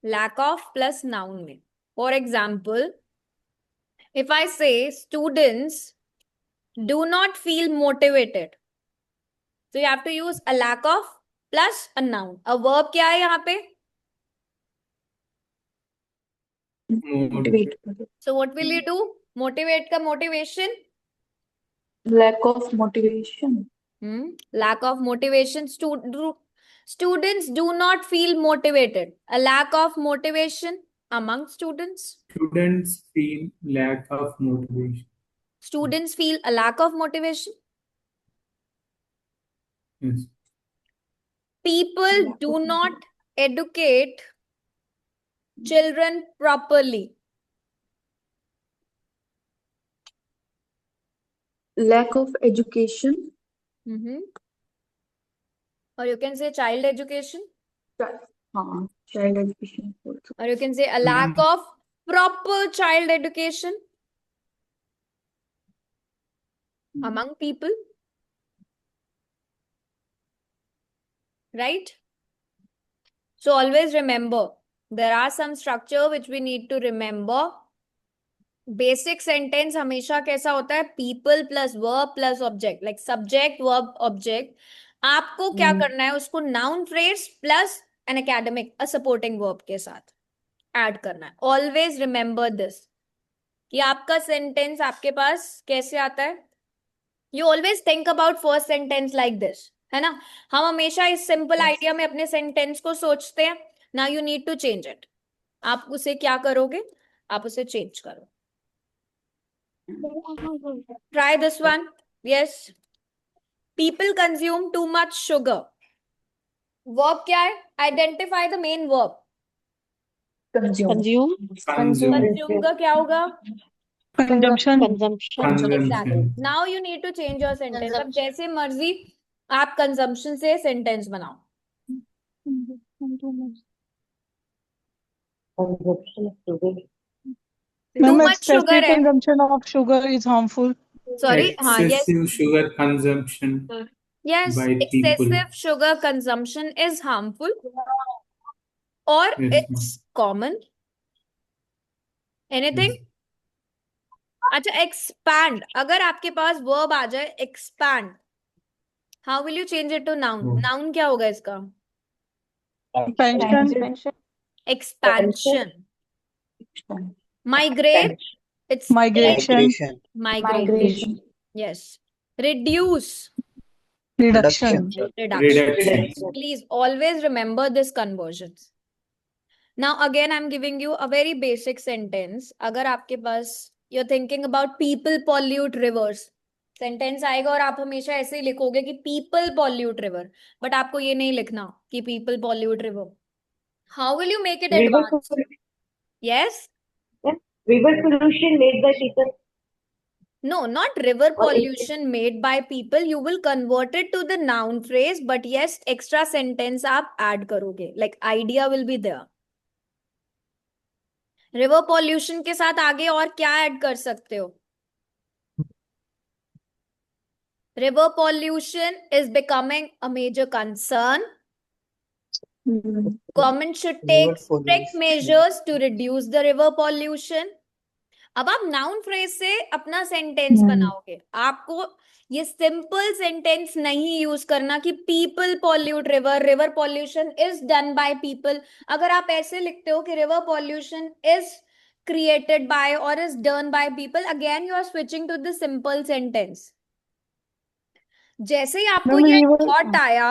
Lack of plus noun में. For example, if I say students do not feel motivated, so you have to use a lack of plus a noun. A verb क्या है यहाँ पे? Motivate. So what will you do? Motivate का motivation? Lack of motivation. Lack of motivation. Students do not feel motivated. A lack of motivation among students. Students feel lack of motivation. Students feel a lack of motivation. Yes. People do not educate children properly. Lack of education. Or you can say child education. Child education also. Or you can say a lack of proper child education among people. Right? So always remember, there are some structure which we need to remember. Basic sentence हमेशा कैसा होता है? People plus verb plus object, like subject verb object. आपको क्या करना है? उसको noun phrase plus an academic a supporting verb के साथ ऐड करना है। ऑलवेज रिमेंबर दिस कि आपका सेंटेंस आपके पास कैसे आता है। You always think about first sentence like this, है ना? हम हमेशा इस सिंपल आइडिया में अपने सेंटेंस को सोचते हैं। Now you need to change it. आप उसे क्या करोगे? आप उसे चेंज करो। Try this one. Yes. People consume too much sugar. Verb क्या है? Identify the main verb. Consume. Consume. Consume. Consume का क्या होगा? Consumption. Consumption. Exactly. Consumption. Now you need to change your sentence. अब जैसे मर्जी आप consumption से sentence बनाओ। Consumption of sugar. Too Ma'am, much sugar excessive है। consumption of sugar is harmful. Sorry. हाँ, yes. Excessive sugar consumption Yes. by people. Excessive sugar consumption is harmful or Yes, it's ma'am. common. Anything? Yes. अच्छा, expand. अगर आपके पास verb आ जाए expand, how will you change it to noun? Oh. Noun क्या होगा इसका? Expansion. Expansion. Migrate. It's Migration. migration. Yes. Reduce. Reduction. Reduction. Please always remember this conversions. Now again I'm giving you a very basic sentence. अगर आपके पास you're thinking about people pollute rivers, sentence आएगा और आप हमेशा ऐसे ही लिखोगे कि people pollute river, but आपको ये नहीं लिखना कि people pollute river. How will you make it River advanced? pollution. Yes? River pollution made by people. No, not river Or it- pollution made by people. You will convert it to the noun phrase, but yes, extra sentence आप add करोगे. Like idea will be there. River pollution के साथ आगे और क्या add कर सकते हो? River pollution is becoming a major concern. Government should take strict measures to reduce the river pollution. अब आप नाउन फ्रेज से अपना सेंटेंस बनाओगे. आपको ये सिंपल सेंटेंस नहीं यूज करना कि people pollute river, river pollution is done by people. अगर आप ऐसे लिखते हो कि river pollution is created by or is done by people, again you are switching to the simple sentence. जैसे ही आपको ये थॉट आया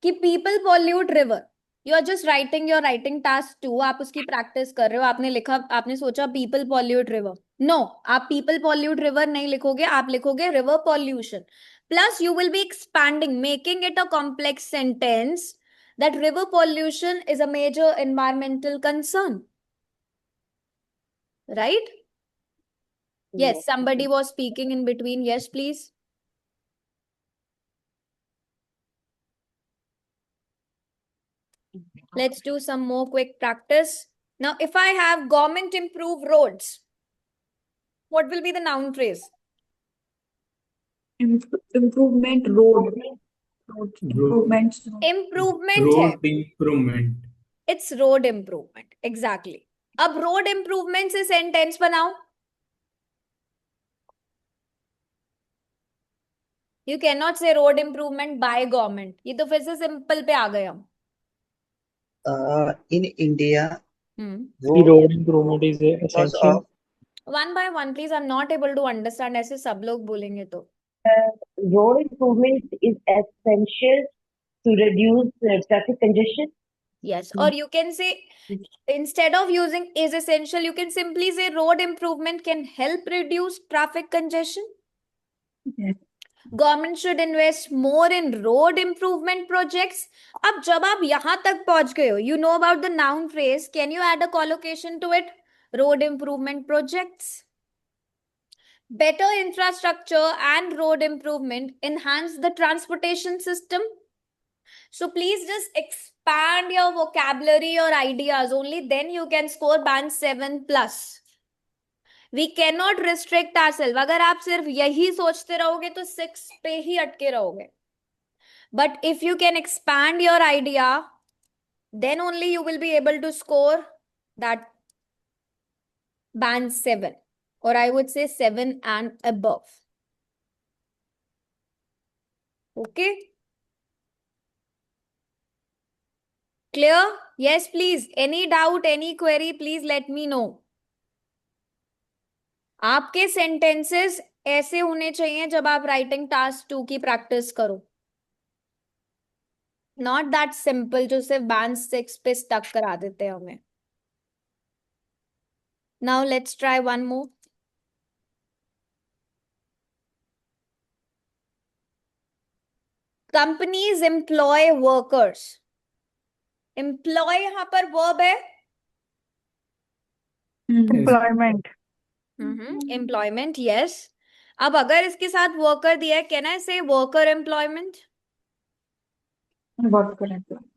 कि people pollute river, you are just writing your writing task 2, आप उसकी प्रैक्टिस कर रहे हो. आपने लिखा, आपने सोचा people pollute river. No, आप people pollute river नहीं लिखोगे, आप लिखोगे river pollution. Plus you will be expanding, making it a complex sentence that river pollution is a major environmental concern. Right? Yes, somebody was speaking in between. Yes, please. Let's do some more quick practice. Now, if I have government improve roads, what will be the noun phrase? Improvement road. Improvement. Improvement है. Road improvement. It's road improvement. Exactly. अब road improvement से sentence बनाओ. You cannot say road improvement by government. ये तो फिर से simple पे आ गए हम. In India, road improvement is essential. One by one, please. I'm not able to understand. ऐसे सब लोग बोलेंगे तो. Road improvement is essential to reduce traffic congestion. Yes, or you can say, instead of using is essential, you can simply say road improvement can help reduce traffic congestion. Yes. Government should invest more in road improvement projects. अब जब आप यहाँ तक पहुँच गए हो, you know about the noun phrase. Can you add a collocation to it? Road improvement projects. Better infrastructure and road improvement enhance the transportation system. So please just expand your vocabulary or ideas. Only then you can score band 7 plus. We cannot restrict ourselves. अगर आप सिर्फ यही सोचते रहोगे तो 6 पे ही अटके रहोगे. But if you can expand your idea, then only you will be able to score that band 7. or I would say 7 and above. Okay? Clear? Yes, please. Any doubt, any query, please let me know. आपके sentences ऐसे होने चाहिए जब आप writing task 2 की practice करो. Not that simple जो सिर्फ band 6 पे stuck करा देते हैं हमें. Now let's try one more. Companies employ workers. Employ यहाँ पर verb है. Employment. Employment, yes. अब अगर इसके साथ worker दिया है, can I say worker employment? Worker employment.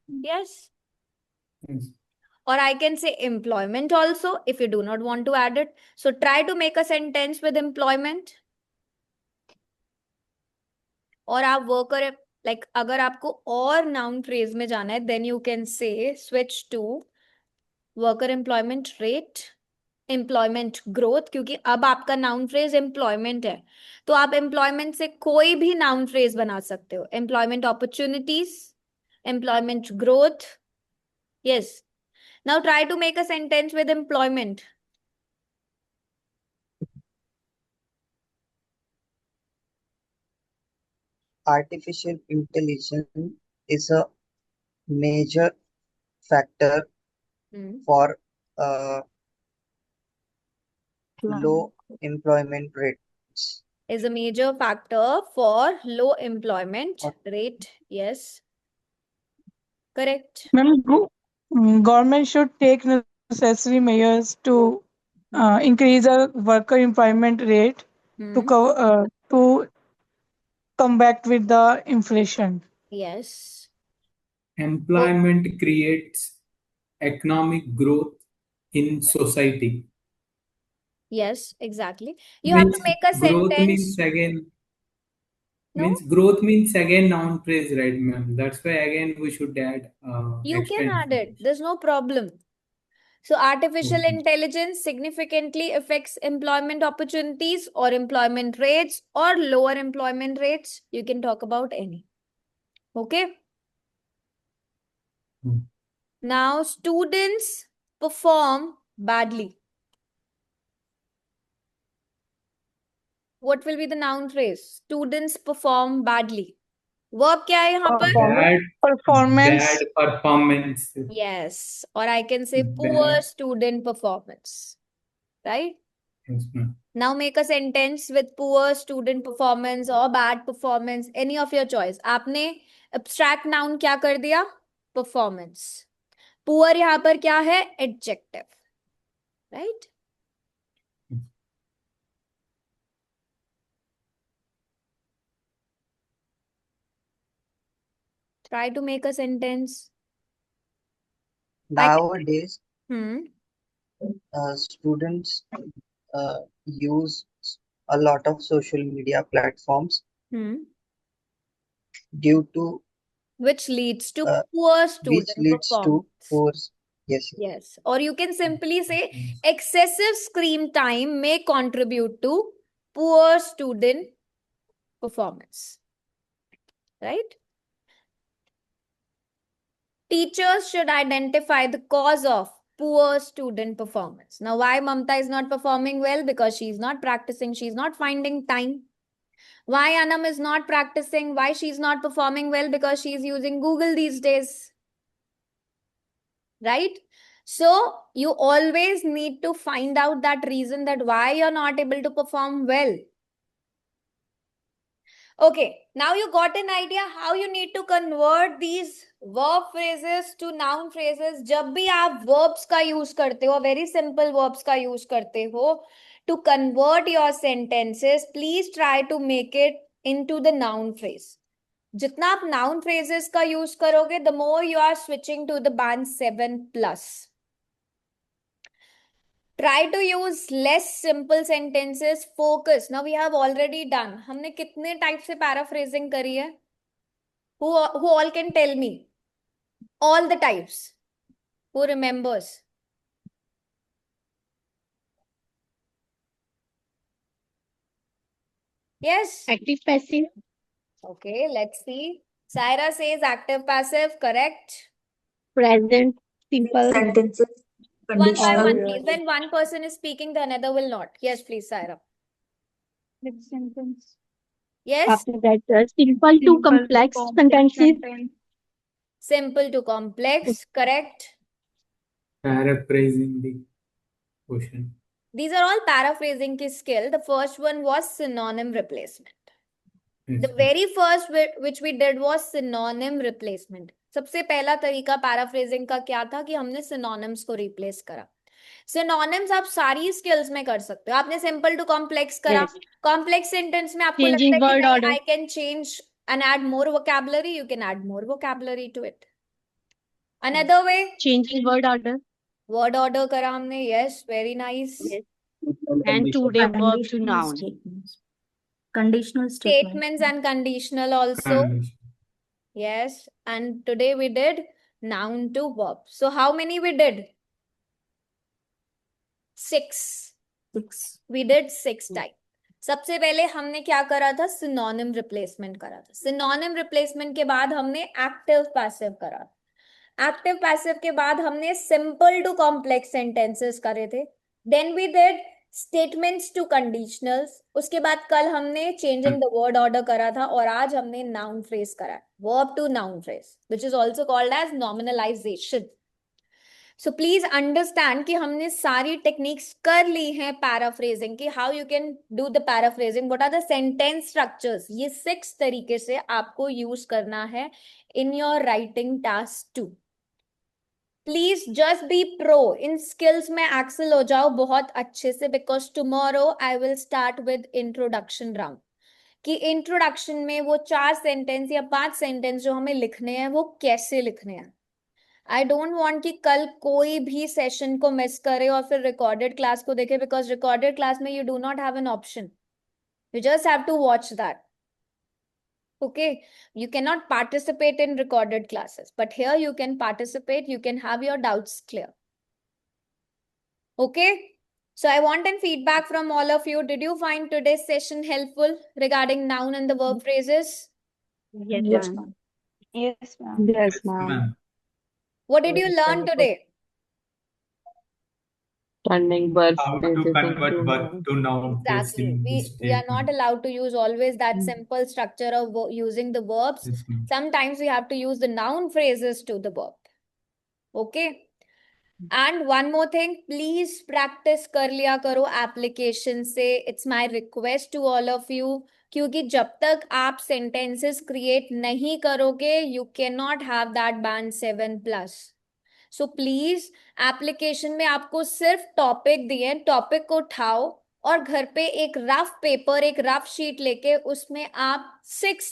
Yes. Yes. Or I can say employment also if you do not want to add it. So try to make a sentence with employment. और आप worker like अगर आपको और noun phrase में जाना है, then you can say switch to worker employment rate, employment growth, क्योंकि अब आपका noun phrase employment है, तो आप employment से कोई भी noun phrase बना सकते हो. Employment opportunities, employment growth. Yes. Now try to make a sentence with employment. Artificial intelligence is a major factor for low employment rates. Is a major factor for low employment rate. Yes. Correct. Ma'am, government should take necessary measures to increase the worker employment rate to combat with the inflation. Yes. Employment creates economic growth in society. Yes, exactly. You have to make a Growth sentence. means again. No? Means growth means again noun phrase, right, ma'am? That's why again we should add You can extend. add it. There's no problem. So artificial intelligence significantly affects employment opportunities or employment rates or lower employment rates. You can talk about any. Okay. Now students perform badly. What will be the noun phrase? Students perform badly. Verb क्या है यहाँ पर? Bad performance. Yes. Or I can say poor student performance. Right? Yes, ma'am. Now make a sentence with poor student performance or bad performance. Any of your choice. आपने abstract noun क्या कर दिया? Performance. Poor यहाँ पर क्या है? Adjective. Right? Try to make a sentence. Nowadays, Hmm. students use a lot of social media platforms due to Which leads to poor student performance. poor. Yes. Yes. Or you can simply say excessive screen time may contribute to poor student performance. Right? Teachers should identify the cause of poor student performance. Now, why Mamta is not performing well? Because she's not practicing. She's not finding time. Why Anam is not practicing? Why she's not performing well? Because she's using Google these days. Right? So, you always need to find out that reason that why you're not able to perform well. Okay, now you got an idea how you need to convert these verb phrases to noun phrases. जब भी आप verbs का use करते हो, very simple verbs का use करते हो, to convert your sentences, please try to make it into the noun phrase. जितना आप noun phrases का use करोगे, the more you are switching to the band 7+. Try to use less simple sentences. Focus. Now we have already done. हमने कितने type से paraphrasing करी है? Who all can tell me? All the types. Who remembers? Yes. Active, passive. Okay, let's see. Saira says active, passive, correct. Present, simple. Sentences, One by conditional. one, please. When one person is speaking, the another will not. Yes, please, Saira. Next sentence. Yes. After that, simple to Simple, complex complex sentences. sentence. Simple to complex, correct. Paraphrasing the question. These are all paraphrasing ki skill. The first one was synonym replacement. Yes, The very first which we did was synonym replacement. सबसे पहला तरीका paraphrasing का क्या था कि हमने synonyms को replace करा. Synonyms आप सारी skills में कर सकते हो. आपने simple to complex करा. Yes. Complex sentence में आपको Changing लगता है कि word नहीं, order. I can change and add more vocabulary. You can add more vocabulary to it. Another way, Changing word order. word order करा हमने. Yes, very nice. Yes. And today verb to Conditional noun. statements. Conditional statements. Statements and conditional also. Condition. Yes, and today we did noun to verb. So how many we did? 6. 6. We did 6 type. सबसे पहले हमने क्या करा था? Synonym replacement करा था. Synonym replacement के बाद हमने एक्टिव पैसिव करा. एक्टिव पैसिव के बाद हमने सिंपल टू कॉम्प्लेक्स सेंटेंसेस करे थे. Then we did statements to conditionals. उसके बाद कल हमने चेंजिंग द वर्ड ऑर्डर करा था और आज हमने नाउन फ्रेज करा है. Verb to noun phrase which is also called as nominalization. So please understand कि हमने सारी टेक्निक्स कर ली हैं पैराफ्रेजिंग की. How you can do the paraphrasing, what are the sentence structures. ये 6 तरीके से आपको यूज करना है in your writing task 2. Please just be pro in skills में एक्सेल हो जाओ बहुत अच्छे से, because tomorrow I will start with introduction round. कि इंट्रोडक्शन में वो 4 सेंटेंस या 5 सेंटेंस जो हमें लिखने हैं वो कैसे लिखने हैं. आई डोंट वांट कि कल कोई भी सेशन को मिस करे और फिर रिकॉर्डेड क्लास को देखे, बिकॉज रिकॉर्डेड क्लास में you do not have an option. You just have to watch that. Okay, you cannot participate in recorded classes, but here you can participate, you can have your doubts clear. Okay, so I want an feedback from all of you. Did you find today's session helpful regarding noun and the verb phrases? Yes, ma'am. Yes, ma'am. Yes, ma'am. Ma'am. What did you learn today? Turning verb How to phrases convert into verb nouns. to noun phrase Exactly. in this We are not statement. allowed to use always that simple structure of using the verbs. Yes, ma'am. Sometimes we have to use the noun phrases to the verb. Okay. And one more thing, please practice कर लिया करो application से. It's my request to all of you. क्योंकि जब तक आप sentences create नहीं करोगे, you cannot have that band 7+. So please, application में आपको सिर्फ टॉपिक दिए, टॉपिक को उठाओ और घर पे एक रफ पेपर, एक रफ शीट लेके उसमें आप 6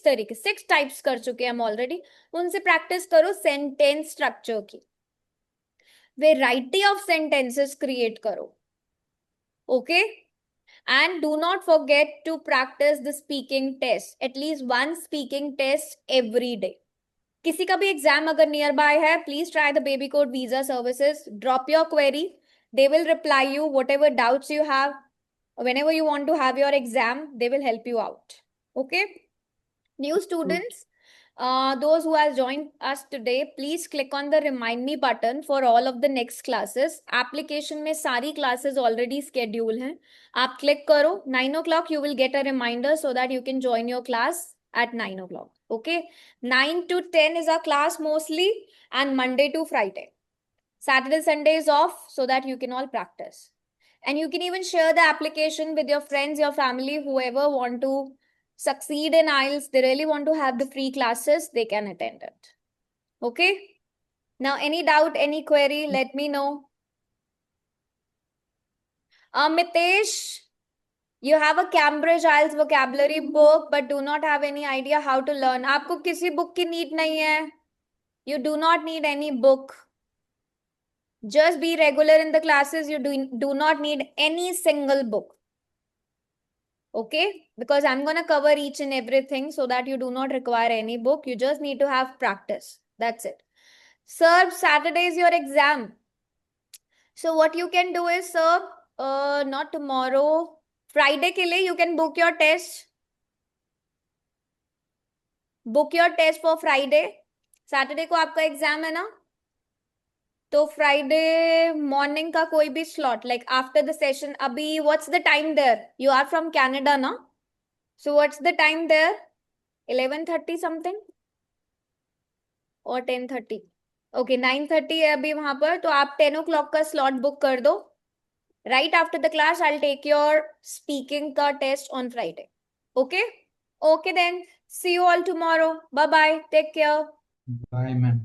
टाइप्स कर चुके हैं हम ऑलरेडी. उनसे प्रैक्टिस करो सेंटेंस स्ट्रक्चर की. वेराइटी ऑफ सेंटेंसेस क्रिएट करो. Okay, and do not forget to practice the speaking test, at least one speaking test every day. किसी का भी एग्जाम अगर नियर बाय है, please try the baby code visa services. Drop your query, they will reply you what ever doubts you have. Whenever you want to have your exam, they will help you out. Okay, new students, those who has joined us today, please click on the remind me button for all of the next classes. Application में सारी classes already schedule हैं. आप click करो, 9 o'clock you will get a reminder so that you can join your class at 9 o'clock. Okay, 9 to 10 is our class mostly, and Monday to Friday. Saturday, Sunday is off so that you can all practice. And you can even share the application with your friends, your family, whoever want to succeed in IELTS. They really want to have the free classes, they can attend it. Okay? Now, any doubt, any query, let me know. Mitesh, you have a Cambridge IELTS vocabulary book, but do not have any idea how to learn. आपको किसी book की need नहीं है. You do not need any book. Just be regular in the classes. You do not need any single book. Okay? Because I'm going to cover each and everything so that you do not require any book. You just need to have practice. That's it. Sir, Saturday is your exam. So what you can do is, sir, not tomorrow, Friday के लिए you can book your test. book your test for Friday. Saturday को आपका exam है ना, तो Friday morning का कोई भी slot, like after the session. अभी what's the time there? You are from Canada ना, so what's the time there? 11:30 something और 10:30? ओके 9:30 है अभी वहां पर, तो आप 10 o'clock का स्लॉट बुक कर दो. Right after the class I will take your speaking का test on Friday. Okay okay then, see you all tomorrow. Bye bye, take care. Bye, ma'am.